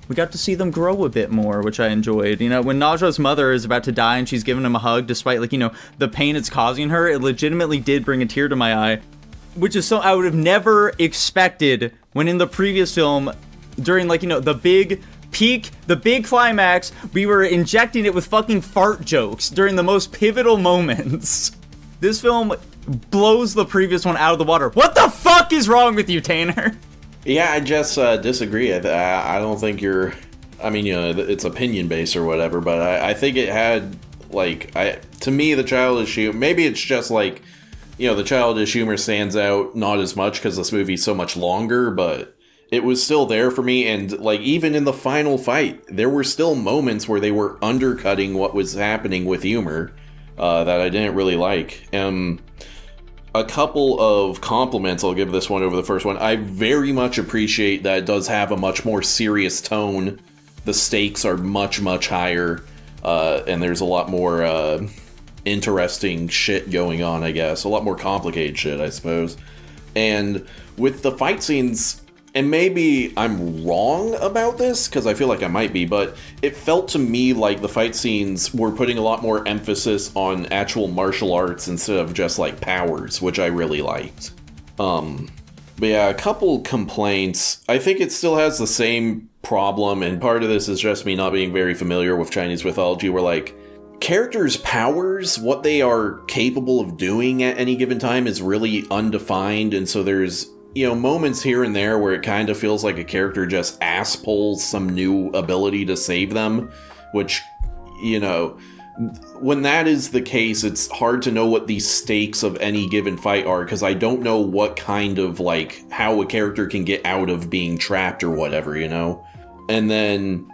we got to see them grow a bit more, which I enjoyed. When Naja's mother is about to die and she's giving him a hug, despite, like, the pain it's causing her, it legitimately did bring a tear to my eye. Which is so I would have never expected when in the previous film, during, like, the big peak, the big climax, we were injecting it with fucking fart jokes during the most pivotal moments. This film blows the previous one out of the water. What the fuck is wrong with you, Tanner? Yeah, I just disagree. I don't think you're... I mean, it's opinion-based or whatever, but I think it had, like... to me, the childish humor... Maybe it's just, like, the childish humor stands out not as much because this movie's so much longer, but it was still there for me, and, like, even in the final fight, there were still moments where they were undercutting what was happening with humor that I didn't really like. A couple of compliments I'll give this one over the first one. I very much appreciate that it does have a much more serious tone. The stakes are much, much higher, and there's a lot more interesting shit going on, I guess. A lot more complicated shit, I suppose. And with the fight scenes, and maybe I'm wrong about this, because I feel like I might be, but it felt to me like the fight scenes were putting a lot more emphasis on actual martial arts instead of just, like, powers, which I really liked. But yeah, a couple complaints. I think it still has the same problem, and part of this is just me not being very familiar with Chinese mythology, where, like, characters' powers, what they are capable of doing at any given time is really undefined, and so there's moments here and there where it kind of feels like a character just ass pulls some new ability to save them, which, when that is the case, it's hard to know what the stakes of any given fight are, because I don't know what kind of, like, how a character can get out of being trapped or whatever, And then,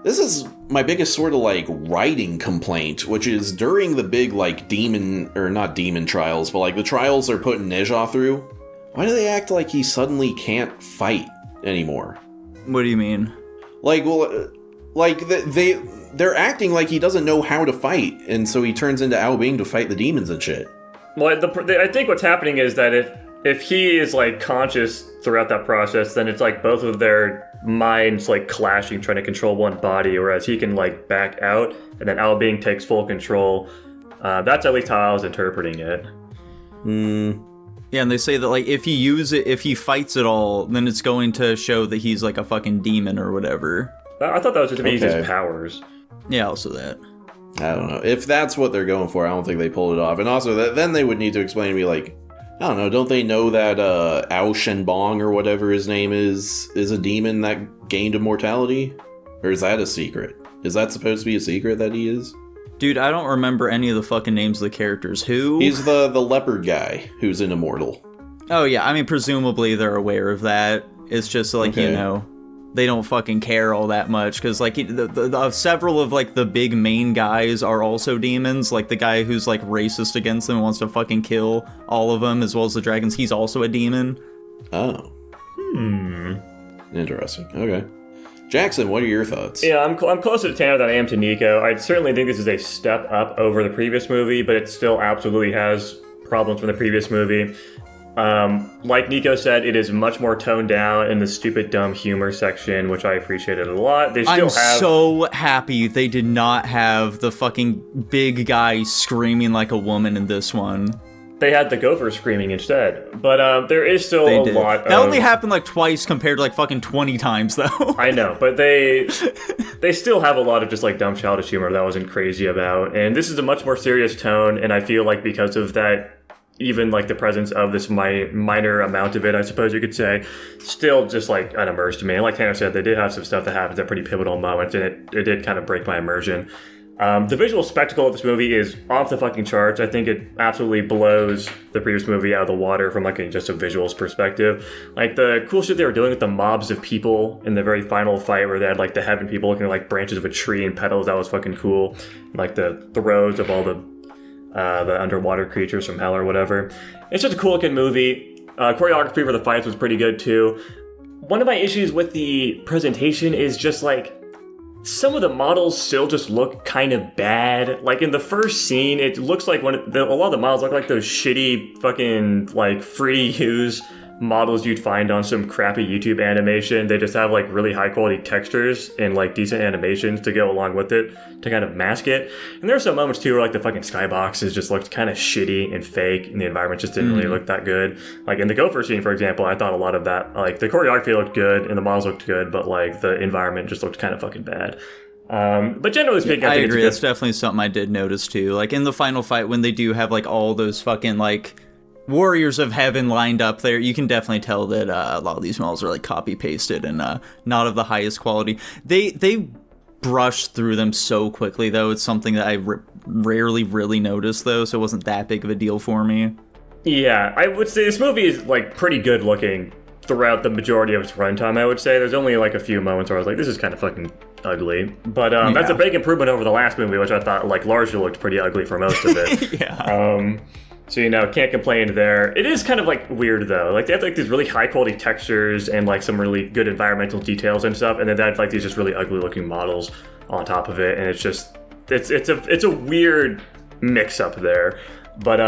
this is my biggest sort of, like, writing complaint, which is during the big, like, not demon trials, but, like, the trials they're putting Neja through, why do they act like he suddenly can't fight anymore? What do you mean? Like, well, like, they're acting like he doesn't know how to fight, and so he turns into Ao Bing to fight the demons and shit. Well, I think what's happening is that if he is, like, conscious throughout that process, then it's like both of their minds, like, clashing, trying to control one body, whereas he can, like, back out, and then Ao Bing takes full control. That's at least how I was interpreting it. Yeah, and they say that, like, if he fights it all, then it's going to show that he's, like, a fucking demon or whatever. I thought that was just to use his powers. Yeah, also that. I don't know. If that's what they're going for, I don't think they pulled it off. And also, then they would need to explain to me, like, I don't know, don't they know that Ao Shenbong or whatever his name is a demon that gained immortality? Or is that a secret? Is that supposed to be a secret that he is? Dude, I don't remember any of the fucking names of the characters. Who? He's the leopard guy who's an immortal. Oh, yeah. I mean, presumably they're aware of that. It's just like, okay. fucking care all that much, because like several of like the big main guys are also demons. Like the guy who's like racist against them and wants to fucking kill all of them, as well as the dragons, he's also a demon. Oh. Interesting. Okay. Jackson, what are your thoughts? Yeah, I'm closer to Tanner than I am to Nico. I certainly think this is a step up over the previous movie, but it still absolutely has problems from the previous movie. Like Nico said, it is much more toned down in the stupid, dumb humor section, which I appreciated a lot. I'm so happy they did not have the fucking big guy screaming like a woman in this one. They had the gopher screaming instead. But there is still a lot of... That only happened like twice compared to like fucking 20 times, though. I know, but they still have a lot of just like dumb childish humor that I wasn't crazy about. And this is a much more serious tone, and I feel like because of that, even like the presence of this minor amount of it, I suppose you could say, still just like unimmersed me. And like Tanner said, they did have some stuff that happens at pretty pivotal moments, and it did kind of break my immersion. The visual spectacle of this movie is off the fucking charts. I think it absolutely blows the previous movie out of the water from like just a visuals perspective. Like the cool shit they were doing with the mobs of people in the very final fight, where they had like the heaven people looking like branches of a tree and petals, that was fucking cool. Like the throws of all the underwater creatures from hell or whatever. It's just a cool looking movie. Choreography for the fights was pretty good too. One of my issues with the presentation is just like some of the models still just look kind of bad. Like in the first scene, it looks like a lot of the models look like those shitty fucking like free use models you'd find on some crappy YouTube animation. They just have like really high quality textures and like decent animations to go along with it to kind of mask it. And there are some moments too where like the fucking skyboxes just looked kind of shitty and fake, and the environment just didn't really look that good. Like in the gopher scene, for example, I thought a lot of that, like the choreography looked good and the models looked good, but like the environment just looked kind of fucking bad. But generally speaking, I agree. That's definitely something I did notice too. Like in the final fight, when they do have like all those fucking like warriors of heaven lined up there, you can definitely tell that a lot of these models are like copy pasted and not of the highest quality. They brush through them so quickly, though. It's something that I rarely really notice, though, so it wasn't that big of a deal for me. Yeah, I would say this movie is like pretty good looking throughout the majority of its runtime. I would say there's only like a few moments where I was like, this is kind of fucking ugly, but that's a big improvement over the last movie, which I thought like largely looked pretty ugly for most of it. So, you know, can't complain there. It is kind of, like, weird, though. Like, they have, like, these really high-quality textures and, like, some really good environmental details and stuff, and then they have, like, these just really ugly-looking models on top of it, and it's just... It's a weird mix-up there. But,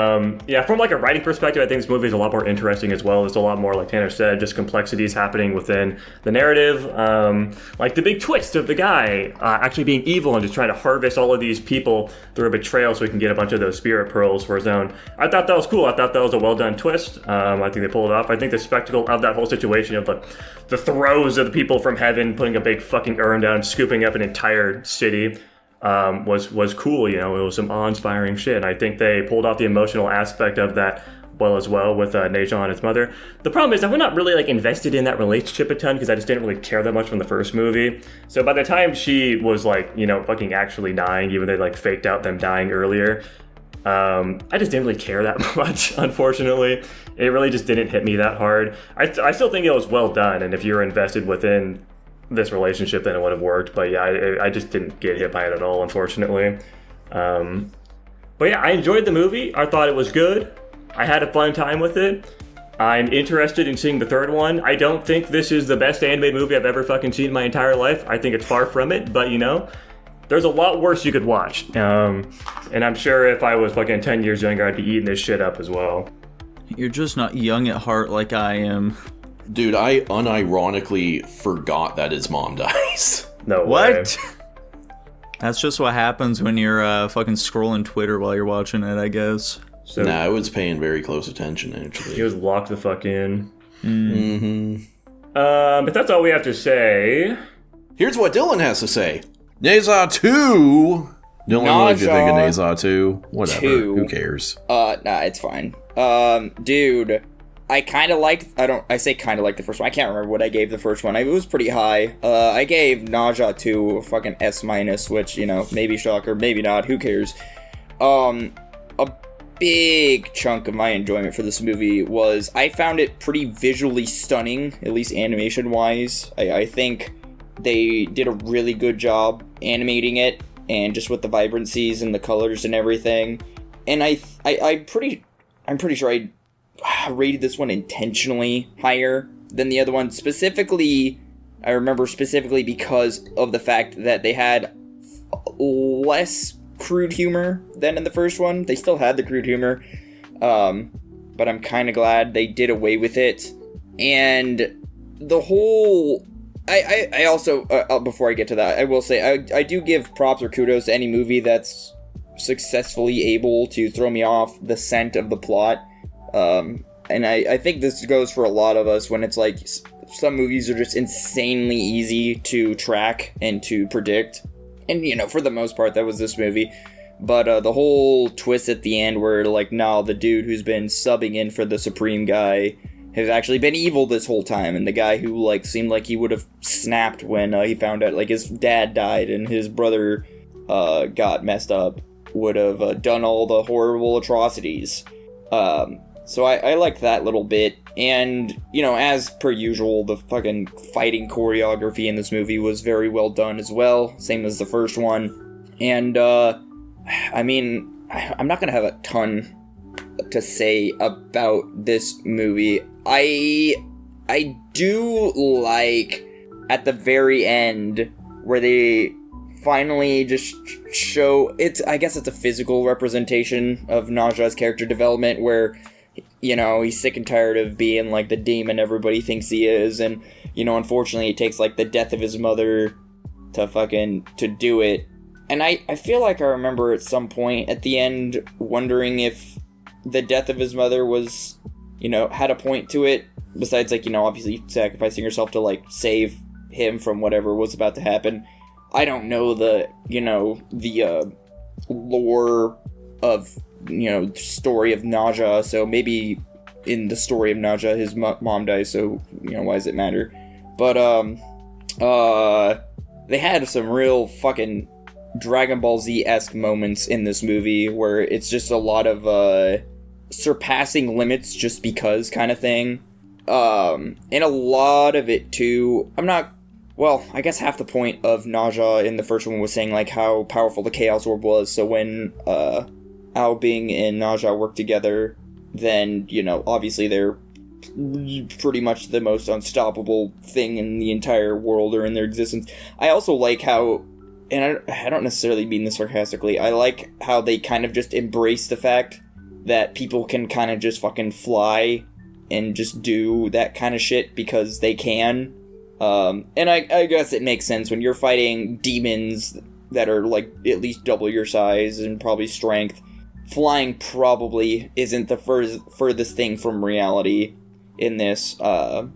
yeah, from, like, a writing perspective, I think this movie is a lot more interesting as well. There's a lot more, like Tanner said, just complexities happening within the narrative. Like, the big twist of the guy actually being evil and just trying to harvest all of these people through a betrayal so he can get a bunch of those spirit pearls for his own. I thought that was cool. I thought that was a well-done twist. I think they pulled it off. I think the spectacle of that whole situation of the throes of the people from heaven putting a big fucking urn down, scooping up an entire city, was cool. You know, it was some awe-inspiring shit. And I think they pulled off the emotional aspect of that as well with Neja and his mother. The problem is I'm not really like invested in that relationship a ton because I just didn't really care that much from the first movie. So by the time she was like, you know, fucking actually dying, even they like faked out them dying earlier, I just didn't really care that much, unfortunately. It really just didn't hit me that hard. I still think it was well done, and if you're invested within this relationship, then it would have worked. But yeah, I just didn't get hit by it at all, unfortunately. But yeah, I enjoyed the movie. I thought it was good. I had a fun time with it. I'm interested in seeing the third one. I don't think this is the best animated movie I've ever fucking seen in my entire life. I think it's far from it, but you know, there's a lot worse you could watch. And I'm sure if I was fucking 10 years younger, I'd be eating this shit up as well. You're just not young at heart like I am. Dude, I unironically forgot that his mom dies. No way. What? That's just what happens when you're fucking scrolling Twitter while you're watching it, I guess. So, nah, I was paying very close attention, actually. He was locked the fuck in. But that's all we have to say. Here's what Dylan has to say. Neja 2! Dylan, what did you think of Neja 2? Whatever, 2. Who cares? Nah, it's fine. Dude, I kind of like, I say kind of like the first one. I can't remember what I gave the first one. It was pretty high. I gave Neja 2 a fucking S-, which, you know, maybe shocker, maybe not, who cares? A big chunk of my enjoyment for this movie was I found it pretty visually stunning, at least animation-wise. I think they did a really good job animating it, and just with the vibrancies and the colors and everything. And I'm pretty sure I rated this one intentionally higher than the other one. Specifically, I remember specifically because of the fact that they had less crude humor than in the first one. They still had the crude humor, but I'm kind of glad they did away with it. And the whole... I also, before I get to that, I will say, I do give props or kudos to any movie that's successfully able to throw me off the scent of the plot. And I think this goes for a lot of us when it's like, some movies are just insanely easy to track and to predict. And, you know, for the most part, that was this movie. But the whole twist at the end where, like, no, the dude who's been subbing in for the Supreme guy has actually been evil this whole time, and the guy who, like, seemed like he would have snapped when he found out, like, his dad died and his brother got messed up would have done all the horrible atrocities. So I liked that little bit, and, you know, as per usual, the fucking fighting choreography in this movie was very well done as well, same as the first one. And, I mean, I'm not gonna have a ton to say about this movie. I do like at the very end where they finally just show it's, I guess it's a physical representation of Naja's character development where, you know, he's sick and tired of being like the demon everybody thinks he is, and, you know, unfortunately it takes like the death of his mother to do it. And I feel like I remember at some point at the end wondering if the death of his mother was, you know, had a point to it, besides, like, you know, obviously sacrificing herself to, like, save him from whatever was about to happen. I don't know the, you know, the lore of, you know, story of Naja, so maybe in the story of Naja his mom dies, so, you know, why does it matter? But, they had some real fucking Dragon Ball Z-esque moments in this movie where it's just a lot of, surpassing limits just because kind of thing. And a lot of it too, I guess half the point of Naja in the first one was saying, like, how powerful the Chaos Orb was, so when, Ao Bing and Naja work together, then, you know, obviously they're pretty much the most unstoppable thing in the entire world or in their existence. I also like how, and I don't necessarily mean this sarcastically, I like how they kind of just embrace the fact that people can kind of just fucking fly and just do that kind of shit because they can. And I guess it makes sense when you're fighting demons that are, like, at least double your size and probably strength. Flying probably isn't the furthest thing from reality in this. But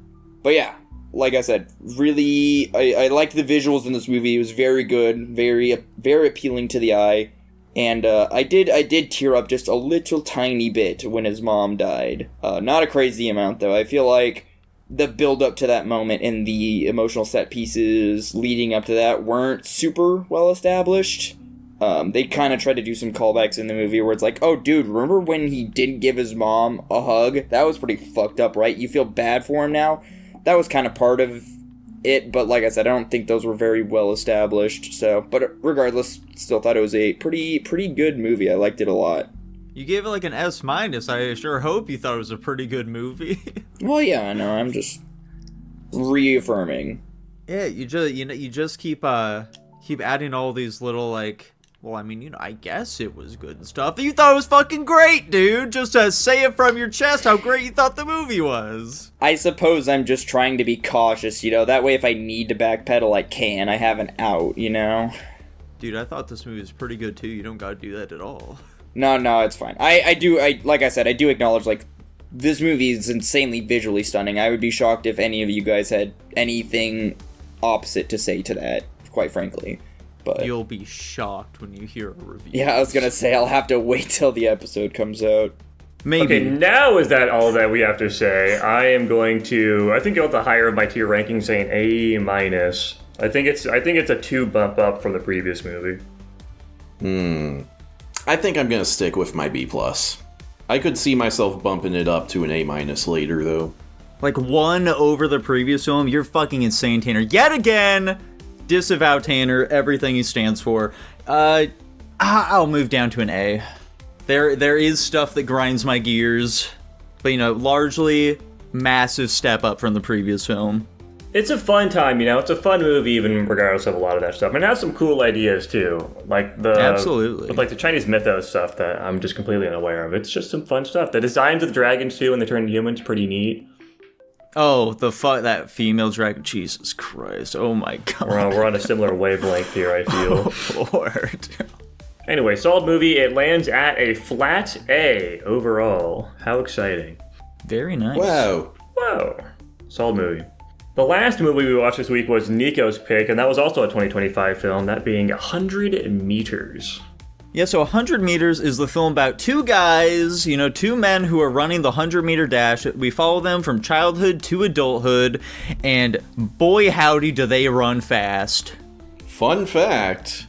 yeah, like I said, really, I liked the visuals in this movie. It was very good, very, very appealing to the eye. And I did tear up just a little tiny bit when his mom died. Not a crazy amount, though. I feel like the build-up to that moment and the emotional set pieces leading up to that weren't super well established. They kind of tried to do some callbacks in the movie where it's like, oh, dude, remember when he didn't give his mom a hug? That was pretty fucked up, right? You feel bad for him now? That was kind of part of it, but like I said, I don't think those were very well established. So, but regardless, still thought it was a pretty good movie. I liked it a lot. You gave it like an S-. I sure hope you thought it was a pretty good movie. Well, yeah, I know. I'm just reaffirming. Yeah, you just keep adding all these little, like, well, I mean, you know, I guess it was good and stuff. You thought it was fucking great, dude! Just to say it from your chest how great you thought the movie was. I suppose I'm just trying to be cautious, you know? That way if I need to backpedal, I can. I have an out, you know? Dude, I thought this movie was pretty good, too. You don't gotta do that at all. No, it's fine. Like I said, I do acknowledge, like, this movie is insanely visually stunning. I would be shocked if any of you guys had anything opposite to say to that, quite frankly. But you'll be shocked when you hear a review. Yeah, I was gonna say, I'll have to wait till the episode comes out. Maybe. Okay, now is that all that we have to say? I am going to, I think go with the higher of my tier ranking, saying A-. I think it's a 2 bump up from the previous movie. I think I'm gonna stick with my B+. I could see myself bumping it up to an A- later, though. Like 1 over the previous film? You're fucking insane, Tanner. Yet again, disavow Tanner, everything he stands for. I'll move down to an A. There is stuff that grinds my gears, but largely massive step up from the previous film. It's a fun time, it's a fun movie even regardless of a lot of that stuff. And it has some cool ideas too. Absolutely. With the Chinese mythos stuff that I'm just completely unaware of. It's just some fun stuff. The designs of the dragons too when they turn humans, pretty neat. Oh, that female dragon, Jesus Christ. Oh my god. We're on a similar wavelength here, I feel. Oh, Lord. Anyway, solid movie. It lands at a flat A overall. How exciting. Very nice. Wow. Solid movie. The last movie we watched this week was Nico's pick, and that was also a 2025 film, that being 100 Meters. Yeah, so 100 Meters is the film about two guys, two men who are running the 100-meter dash. We follow them from childhood to adulthood, and boy howdy do they run fast. Fun fact,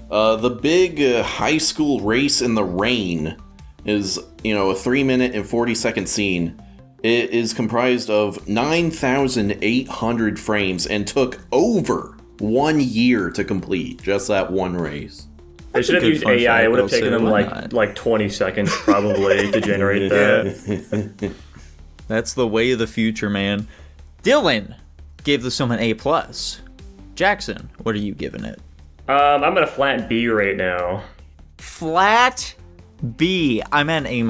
the big high school race in the rain is, a 3-minute and 40-second scene. It is comprised of 9,800 frames and took over 1 year to complete, just that one race. They should have used AI. It would have taken them like 20 seconds probably to generate that. That's the way of the future, man. Dylan gave this film an A+. Jackson, what are you giving it? I'm at a flat B right now. Flat B. I'm at an A-.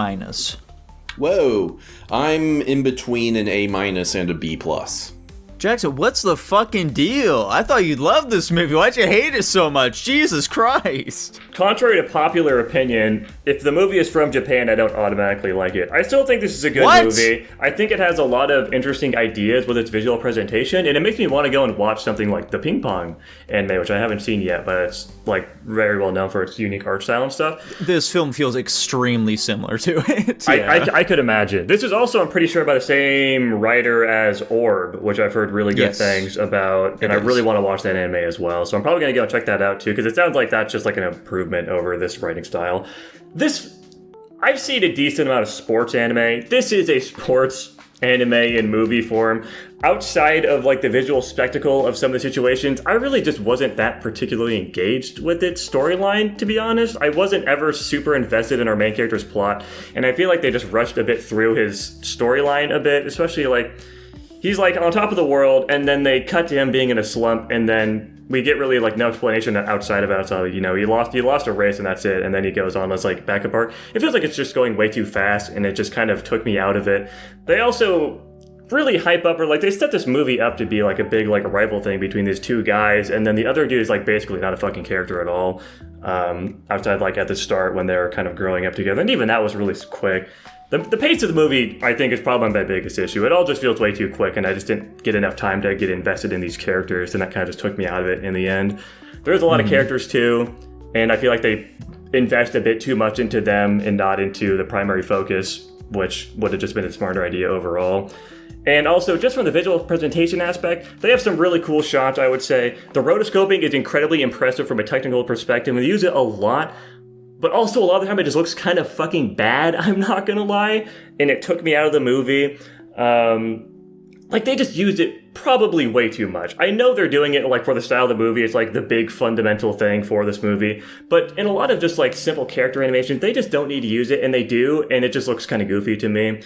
Whoa, I'm in between an A- and a B+. Jackson, what's the fucking deal? I thought you'd love this movie. Why'd you hate it so much? Jesus Christ. Contrary to popular opinion, if the movie is from Japan, I don't automatically like it. I still think this is a good movie. I think it has a lot of interesting ideas with its visual presentation, and it makes me want to go and watch something like the Ping Pong anime, which I haven't seen yet, but it's very well known for its unique art style and stuff. This film feels extremely similar to it. Yeah. I could imagine. This is also, I'm pretty sure, by the same writer as Orb, which I've heard really good things about, and I really want to watch that anime as well. So I'm probably going to go check that out too, because it sounds like that's just like an improvement over this writing style. I've seen a decent amount of sports anime. This is a sports anime in movie form. Outside of the visual spectacle of some of the situations, I really just wasn't that particularly engaged with its storyline, to be honest. I wasn't ever super invested in our main character's plot, and I feel like they just rushed a bit through his storyline a bit, especially he's on top of the world, and then they cut to him being in a slump, and then we get really no explanation outside of it. So he lost a race and that's it, and then he goes on this backup arc. It feels like it's just going way too fast, and it just kind of took me out of it. They also really hype up, or they set this movie up to be a big rival thing between these two guys, and then the other dude is basically not a fucking character at all. Outside at the start when they're kind of growing up together, and even that was really quick. The pace of the movie, I think, is probably my biggest issue. It all just feels way too quick, and I just didn't get enough time to get invested in these characters, and that kind of just took me out of it in the end. There's a lot of characters, too, and I feel like they invest a bit too much into them and not into the primary focus, which would have just been a smarter idea overall. And also, just from the visual presentation aspect, they have some really cool shots, I would say. The rotoscoping is incredibly impressive from a technical perspective, and they use it a lot. But also, a lot of the time, it just looks kind of fucking bad, I'm not gonna lie. And it took me out of the movie. They just used it probably way too much. I know they're doing it, for the style of the movie. It's, the big fundamental thing for this movie. But in a lot of just, simple character animation, they just don't need to use it, and they do, and it just looks kind of goofy to me.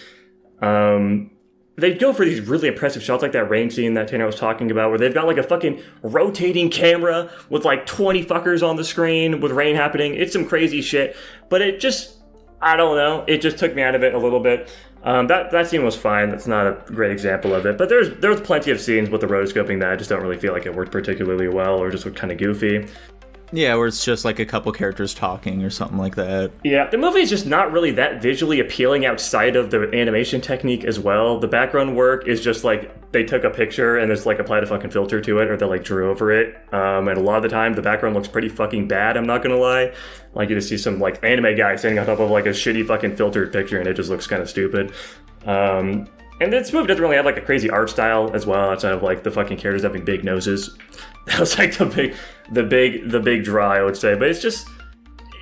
They go for these really impressive shots, like that rain scene that Tanner was talking about, where they've got a fucking rotating camera with 20 fuckers on the screen with rain happening. It's some crazy shit, but it just, I don't know, it just took me out of it a little bit. That scene was fine. That's not a great example of it, but there's plenty of scenes with the rotoscoping that I just don't really feel like it worked particularly well, or just looked kind of goofy. Yeah, where it's just a couple characters talking or something like that. Yeah, the movie is just not really that visually appealing outside of the animation technique as well. The background work is just they took a picture and there's applied a fucking filter to it, or they drew over it. And a lot of the time the background looks pretty fucking bad, I'm not gonna lie. You just see some anime guy standing on top of a shitty fucking filtered picture, and it just looks kind of stupid. And this movie doesn't really have a crazy art style as well, outside of the fucking characters having big noses. That was the big draw, I would say. But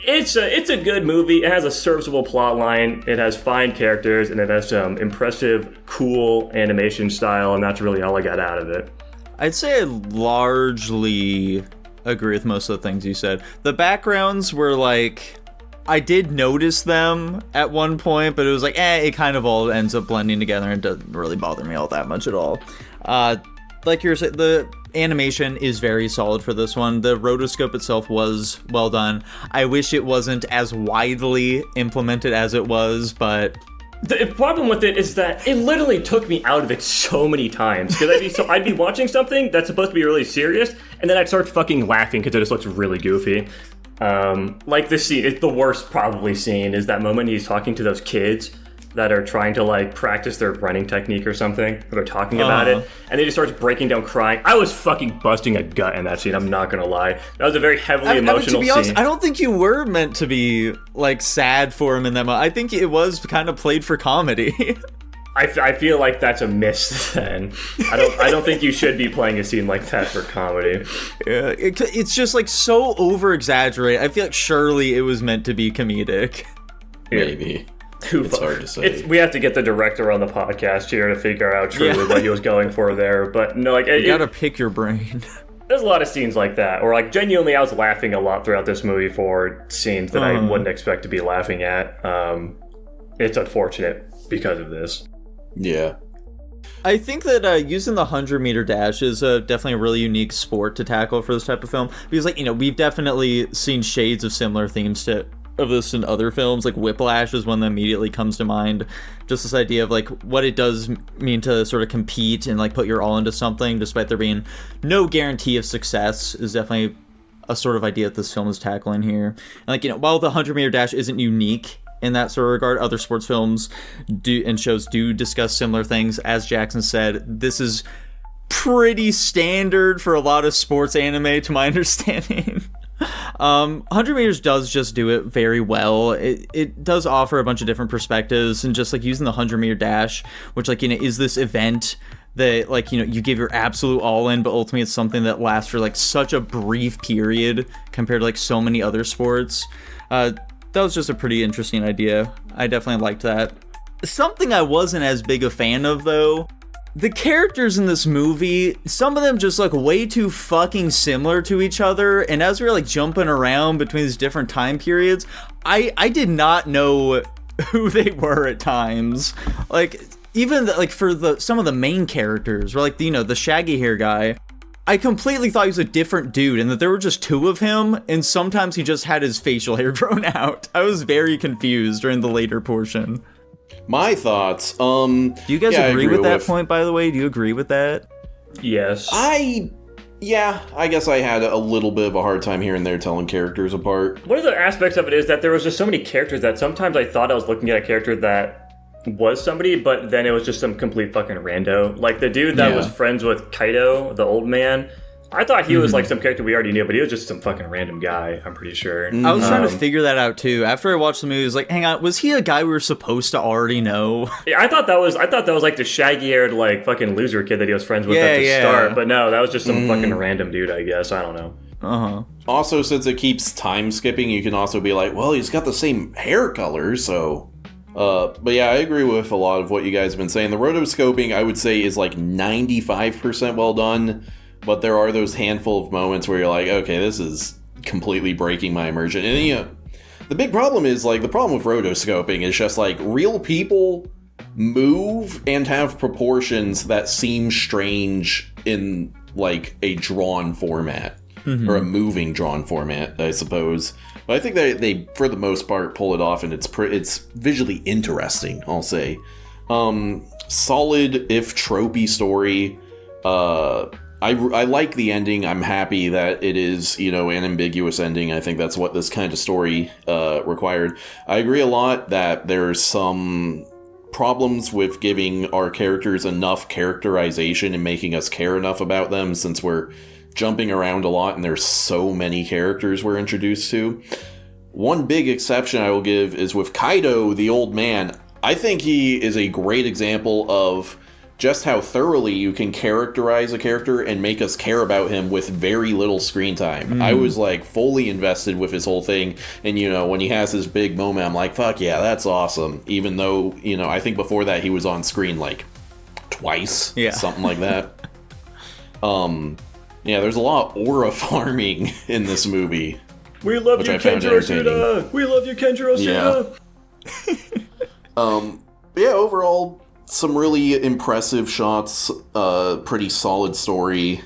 it's a good movie. It has a serviceable plot line. It has fine characters, and it has some impressive, cool animation style, and that's really all I got out of it. I'd say I largely agree with most of the things you said. The backgrounds were like, I did notice them at one point, but it was like, it kind of all ends up blending together and doesn't really bother me all that much at all. Like you're saying, the animation is very solid for this one. The rotoscope itself was well done. I wish it wasn't as widely implemented as it was, but... The problem with it is that it literally took me out of it so many times. Because I'd be watching something that's supposed to be really serious, and then I'd start fucking laughing because it just looks really goofy. Like this scene, it's the worst probably scene, is that moment he's talking to those kids that are trying to like practice their running technique or something. They're talking about it, and they just starts breaking down crying. I was fucking busting a gut in that scene, I'm not gonna lie. That was a very heavily emotional to be honest, scene. I don't think you were meant to be like sad for him in that moment. I think it was kind of played for comedy. I feel like that's a miss then. I don't think you should be playing a scene like that for comedy. Yeah, it's just like so over exaggerated. I feel like surely it was meant to be comedic. Maybe. It's hard to say. We have to get the director on the podcast here to figure out truly what he was going for there. But no, like you gotta pick your brain. There's a lot of scenes like that, or like genuinely, I was laughing a lot throughout this movie for scenes that I wouldn't expect to be laughing at. It's unfortunate because of this. Yeah. I think that using the 100-meter dash is definitely a really unique sport to tackle for this type of film, because like we've definitely seen shades of similar themes of this in other films. Like Whiplash is one that immediately comes to mind. Just this idea of like what it does mean to sort of compete and like put your all into something despite there being no guarantee of success is definitely a sort of idea that this film is tackling here. And like while the 100-meter dash isn't unique in that sort of regard, other sports films and shows do discuss similar things. As Jackson said, this is pretty standard for a lot of sports anime to my understanding. 100 meters does just do it very well. It does offer a bunch of different perspectives, and just like using the 100-meter dash, which like is this event that like you give your absolute all in, but ultimately it's something that lasts for like such a brief period compared to like so many other sports. That was just a pretty interesting idea. I definitely liked that. Something I wasn't as big a fan of though, the characters in this movie, some of them just look way too fucking similar to each other, and as we were like jumping around between these different time periods, I did not know who they were at times. Like even like for some of the main characters, or like the shaggy hair guy, I completely thought he was a different dude and that there were just two of him, and sometimes he just had his facial hair grown out. I was very confused during the later portion. My thoughts, do you guys agree with that point, by the way? Do you agree with that? Yes. I guess I had a little bit of a hard time here and there telling characters apart. One of the aspects of it is that there was just so many characters that sometimes I thought I was looking at a character that was somebody, but then it was just some complete fucking rando. Like the dude that was friends with Kaido, the old man, I thought he was like some character we already knew, but he was just some fucking random guy, I'm pretty sure. I was trying to figure that out too. After I watched the movie, I was like, hang on, was he a guy we were supposed to already know? Yeah, I thought that was like the shaggy-haired like fucking loser kid that he was friends with at the start, but no, that was just some fucking random dude, I guess. I don't know. Also, since it keeps time skipping, you can also be like, well, he's got the same hair color, so... but yeah, I agree with a lot of what you guys have been saying. The rotoscoping, I would say, is like 95% well done, but there are those handful of moments where you're like, okay, this is completely breaking my immersion. And the big problem is, like, the problem with rotoscoping is just, like, real people move and have proportions that seem strange in, like, a drawn format. Or a moving drawn format, I suppose. But I think that they, for the most part, pull it off, and it's visually interesting, I'll say. Solid, if tropey story. I like the ending. I'm happy that it is, an ambiguous ending. I think that's what this kind of story required. I agree a lot that there's some problems with giving our characters enough characterization and making us care enough about them, since we're jumping around a lot and there's so many characters we're introduced to. One big exception I will give is with Kaido, the old man. I think he is a great example of just how thoroughly you can characterize a character and make us care about him with very little screen time. I was like fully invested with his whole thing, and when he has his big moment, I'm like, fuck yeah, that's awesome. Even though, I think before that he was on screen like twice, something like that. Yeah, there's a lot of aura farming in this movie. We love which you, I found Kenjiro entertaining. Suda! We love you, Kenjiro Suda! Yeah, overall, some really impressive shots, pretty solid story,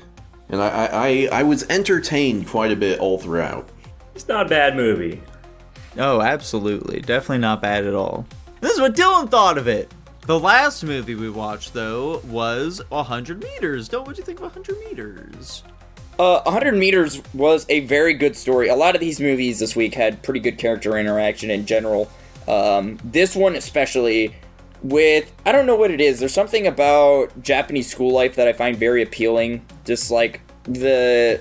and I was entertained quite a bit all throughout. It's not a bad movie. Oh, absolutely. Definitely not bad at all. This is what Dylan thought of it. The last movie we watched, though, was 100 Meters. Dylan, what'd you think of 100 Meters? 100 Meters was a very good story. A lot of these movies this week had pretty good character interaction in general. This one especially, with, I don't know what it is, there's something about Japanese school life that I find very appealing. Just like the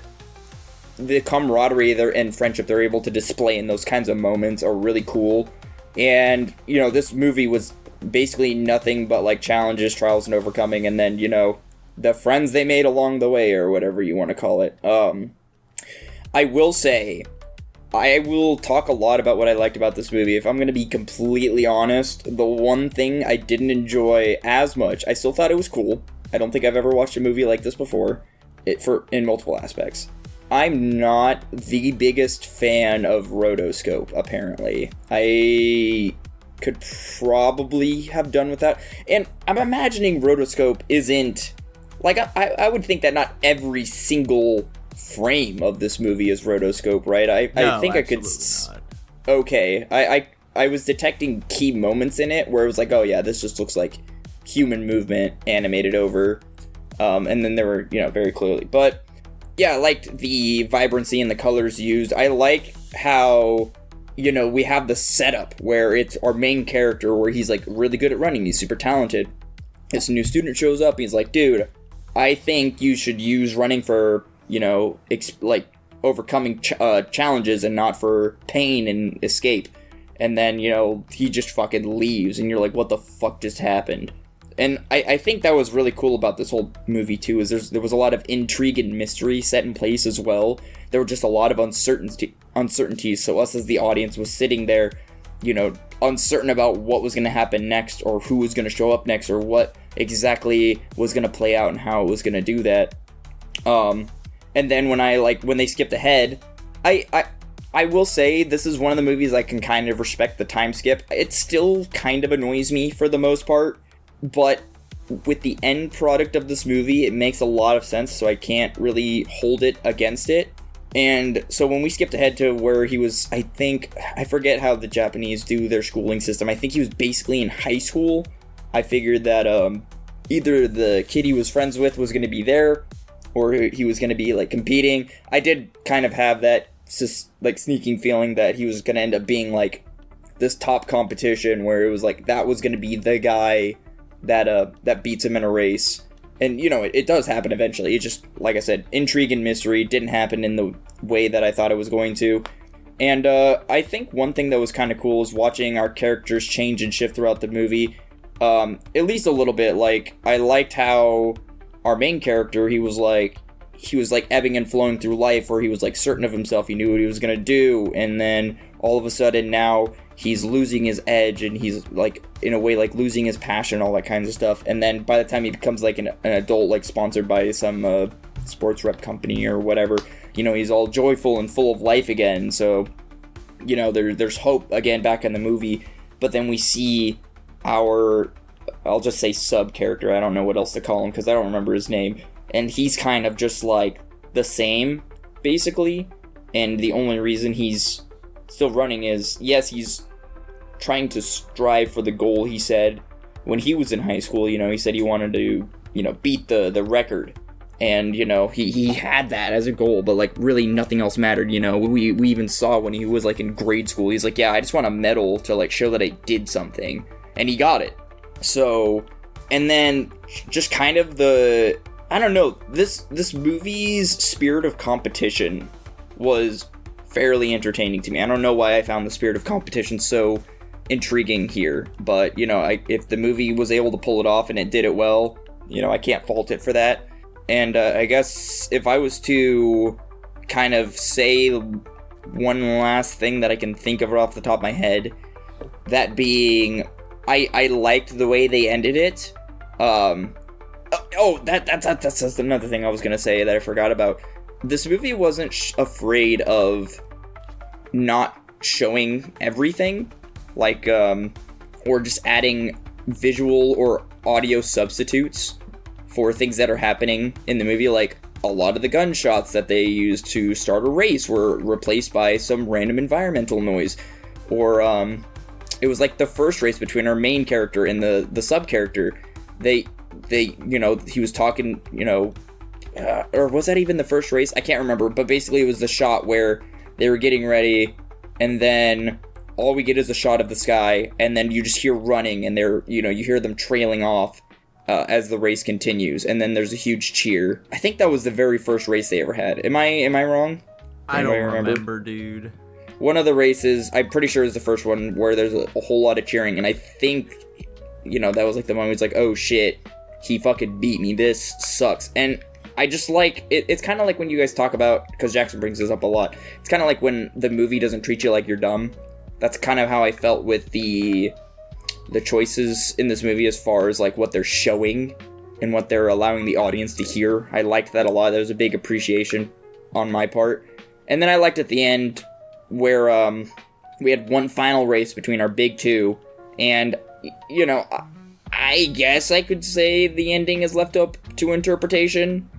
camaraderie and friendship they're able to display in those kinds of moments are really cool. And, you know, this movie was basically nothing but like challenges, trials, and overcoming, and then, you know, the friends they made along the way, or whatever you want to call it. I will say, I will talk a lot about what I liked about this movie. If I'm going to be completely honest, the one thing I didn't enjoy as much, I still thought it was cool. I don't think I've ever watched a movie like this before, in multiple aspects. I'm not the biggest fan of rotoscope, apparently. I could probably have done with that. And I'm imagining rotoscope isn't... Like, I would think that not every single frame of this movie is rotoscope, right? I think I could... Not. Okay, I was detecting key moments in it where it was like, oh yeah, this just looks like human movement animated over. And then there were, you know, very clearly. But, yeah, I liked the vibrancy and the colors used. I like how... You know, we have the setup where it's our main character where he's like really good at running. He's super talented. This new student shows up. He's like, dude, I think you should use running for, you know, overcoming challenges and not for pain and escape. And then, you know, he just fucking leaves and you're like, what the fuck just happened? And I think that was really cool about this whole movie too, is there was a lot of intrigue and mystery set in place as well. There were just a lot of uncertainties, so us as the audience was sitting there, you know, uncertain about what was going to happen next, or who was going to show up next, or what exactly was going to play out and how it was going to do that. And then when they skipped ahead, I will say this is one of the movies I can kind of respect the time skip. It still kind of annoys me for the most part, but with the end product of this movie, it makes a lot of sense, so I can't really hold it against it. And so when we skipped ahead to where he was, I forget how the Japanese do their schooling system. I think he was basically in high school. I figured that either the kid he was friends with was going to be there, or he was going to be like competing. I did kind of have that like sneaking feeling that he was going to end up being like this top competition where it was like that was going to be the guy that beats him in a race. And, you know, it does happen eventually. It just, like I said, intrigue and mystery didn't happen in the way that I thought it was going to. And I think one thing that was kind of cool is watching our characters change and shift throughout the movie. At least a little bit. Like, I liked how our main character, he was like ebbing and flowing through life, where he was like certain of himself. He knew what he was going to do. And then all of a sudden now he's losing his edge, and he's like, in a way, like losing his passion, all that kinds of stuff. And then by the time he becomes like an adult, like sponsored by some sports rep company or whatever, you know, he's all joyful and full of life again. So, you know, there's hope again back in the movie. But then we see our, I'll just say sub character, I don't know what else to call him because I don't remember his name, and he's kind of just like the same basically. And the only reason he's still running is, yes, he's trying to strive for the goal. He said when he was in high school, you know, he said he wanted to, you know, beat the record. And, you know, he had that as a goal, but like really nothing else mattered. You know, we even saw when he was like in grade school, he's like, yeah, I just want a medal to like show that I did something. And he got it. So, and then just kind of I don't know, this movie's spirit of competition was fairly entertaining to me. I don't know why I found the spirit of competition so intriguing here, but, you know, if the movie was able to pull it off and it did it well, you know, I can't fault it for that. And I guess if I was to kind of say one last thing that I can think of off the top of my head, that being, I liked the way they ended it. that's another thing I was gonna say that I forgot about. This movie wasn't afraid of not showing everything, like, or just adding visual or audio substitutes for things that are happening in the movie. Like, a lot of the gunshots that they used to start a race were replaced by some random environmental noise. Or, it was like the first race between our main character and the sub-character. They, you know, he was talking, you know, or was that even the first race? I can't remember, but basically it was the shot where they were getting ready, and then all we get is a shot of the sky, and then you just hear running, and they're, you know, you hear them trailing off as the race continues, and then there's a huge cheer. I think that was the very first race they ever had. Am I wrong? I don't remember, dude. One of the races, I'm pretty sure is the first one, where there's a whole lot of cheering, and I think, you know, that was like the moment it's like, oh shit, he fucking beat me, this sucks. And I just like, it's kind of like when you guys talk about, because Jackson brings this up a lot, it's kind of like when the movie doesn't treat you like you're dumb. That's kind of how I felt with the choices in this movie as far as like what they're showing and what they're allowing the audience to hear. I liked that a lot. There was a big appreciation on my part. And then I liked at the end where we had one final race between our big two, and, you know, I guess I could say the ending is left up to interpretation.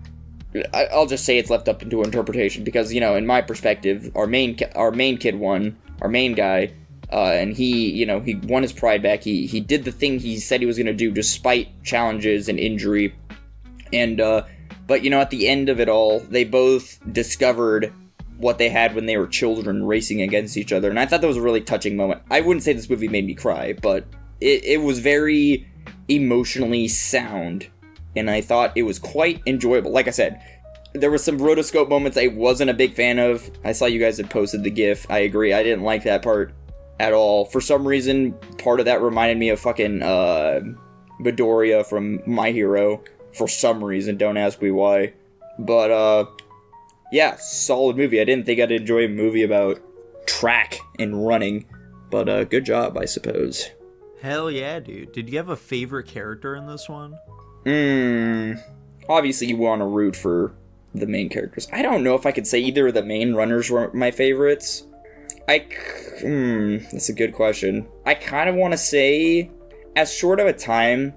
I'll just say it's left up to interpretation because, you know, in my perspective, our main kid won, our main guy, and he, you know, he won his pride back. He did the thing he said he was going to do despite challenges and injury. And, but, you know, at the end of it all, they both discovered what they had when they were children racing against each other. And I thought that was a really touching moment. I wouldn't say this movie made me cry, but it was very emotionally sound. And I thought it was quite enjoyable. Like I said, there were some rotoscope moments I wasn't a big fan of. I saw you guys had posted the GIF. I agree. I didn't like that part at all. For some reason, part of that reminded me of fucking Midoriya from My Hero. For some reason. Don't ask me why. But, yeah, solid movie. I didn't think I'd enjoy a movie about track and running. But, good job, I suppose. Hell yeah, dude. Did you have a favorite character in this one? Obviously you want to root for the main characters. I don't know if I could say either of the main runners were my favorites. That's a good question. I kind of want to say, as short of a time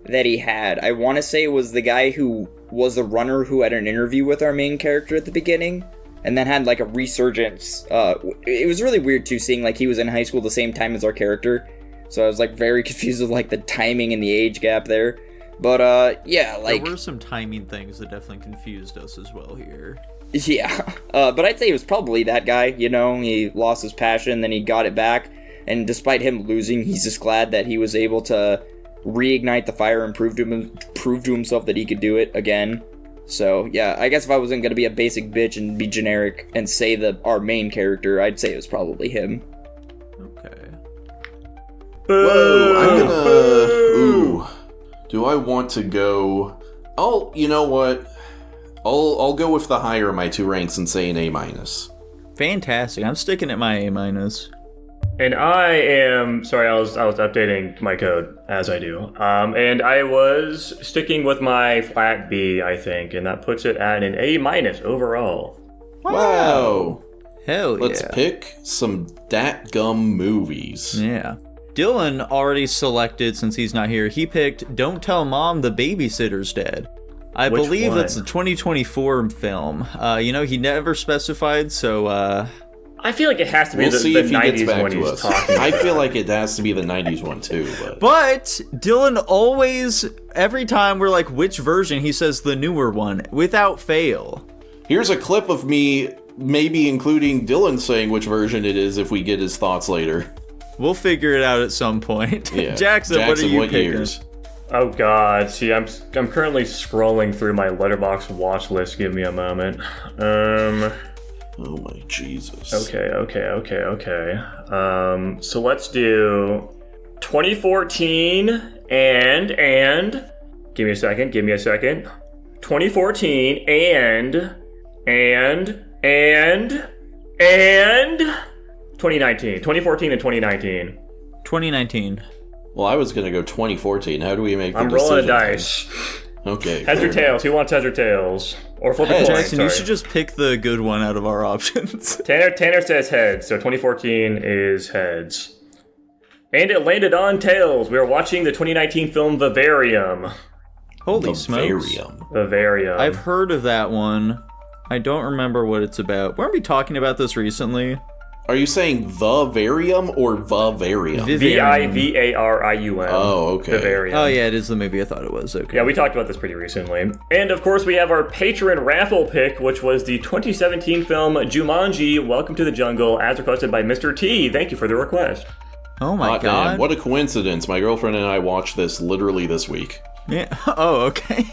that he had, I want to say it was the guy who was a runner who had an interview with our main character at the beginning, and then had like a resurgence. It was really weird too, seeing like he was in high school the same time as our character. So I was like very confused with like the timing and the age gap there. But, yeah, like... There were some timing things that definitely confused us as well here. Yeah, but I'd say it was probably that guy, you know? He lost his passion, then he got it back, and despite him losing, he's just glad that he was able to reignite the fire and prove to himself that he could do it again. So, yeah, I guess if I wasn't gonna be a basic bitch and be generic and say our main character, I'd say it was probably him. Okay. Whoa, I'm gonna... Ooh. Do I want to go... You know what? I'll go with the higher of my two ranks and say an A-. Fantastic. I'm sticking at my A-. And I am... Sorry, I was updating my code, as I do. And I was sticking with my flat B, I think, and that puts it at an A- overall. Wow. Hell yeah. Let's pick some dat-gum movies. Yeah. Dylan already selected, since he's not here, he picked Don't Tell Mom the Babysitter's Dead. I Which believe one? that's a 2024 film. You know, he never specified, so, I feel like it has to be We'll the see if he 90s gets back one to he's us. talking I about. feel like it has to be the 90s one too, but... But Dylan always, every time we're like, which version, he says the newer one, without fail. Here's a clip of me maybe including Dylan saying which version it is if we get his thoughts later. We'll figure it out at some point. Yeah. Jackson, what are you picking? years? Oh god, see, I'm currently scrolling through my Letterboxd watch list. Give me a moment. Oh my Jesus. Okay. So let's do 2014 and give me a second. 2014 and 2019. 2014 and 2019. 2019. Well, I was gonna go 2014. How do we make the I'm decision? rolling a dice. Okay. Heads or fair tails? Who wants heads or tails? Or flip a Heads. coin, Jackson, you sorry. should just pick the good one out of our options. Tanner says heads, so 2014 is heads. And it landed on tails. We are watching the 2019 film Vivarium. Holy smokes. Vivarium. I've heard of that one. I don't remember what it's about. Weren't we talking about this recently? Are you saying the Varium or Vivarium? Vivarium. Oh, okay. Vivarium. Oh, yeah, it is the movie I thought it was. Okay. Yeah, we talked about this pretty recently. And of course, we have our patron raffle pick, which was the 2017 film Jumanji: Welcome to the Jungle, as requested by Mr. T. Thank you for the request. Oh my Hot god. damn, what a coincidence. My girlfriend and I watched this literally this week. Yeah. Oh, okay.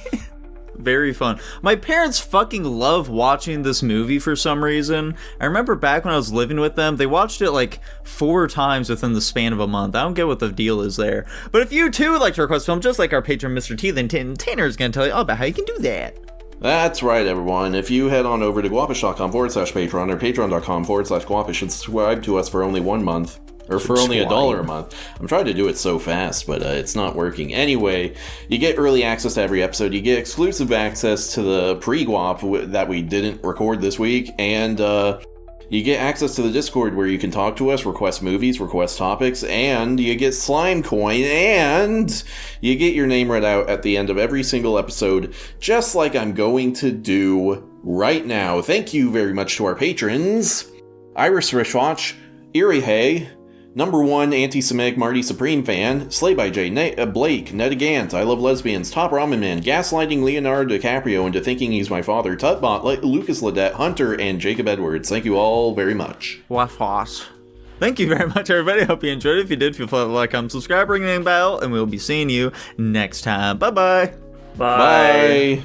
Very fun. My parents fucking love watching this movie for some reason. I remember back when I was living with them, they watched it like 4 times within the span of a month. I don't get what the deal is there. But if you too would like to request film, just like our patron Mr. T, then Tanner's gonna tell you all about how you can do that. That's right, everyone. If you head on over to guapish.com/Patreon or patreon.com/Guapish and subscribe to us for only 1 month, or for only $1 a month. I'm trying to do it so fast, but it's not working. Anyway, you get early access to every episode. You get exclusive access to the pre-guap that we didn't record this week, and you get access to the Discord where you can talk to us, request movies, request topics, and you get Slime Coin, and you get your name read out at the end of every single episode, just like I'm going to do right now. Thank you very much to our patrons: Iris Rishwatch, Erie Hay, Number 1 Anti-Semitic Marty Supreme Fan, Slay by J, Blake, Ned Gant, I Love Lesbians, Top Ramen Man, Gaslighting Leonardo DiCaprio into thinking he's my father, Tutbot, Lucas Ledette, Hunter, and Jacob Edwards. Thank you all very much. Waffles. Thank you very much, everybody. Hope you enjoyed it. If you did, feel free to like, comment, subscribe, ring the bell, and we'll be seeing you next time. Bye-bye. Bye. Bye.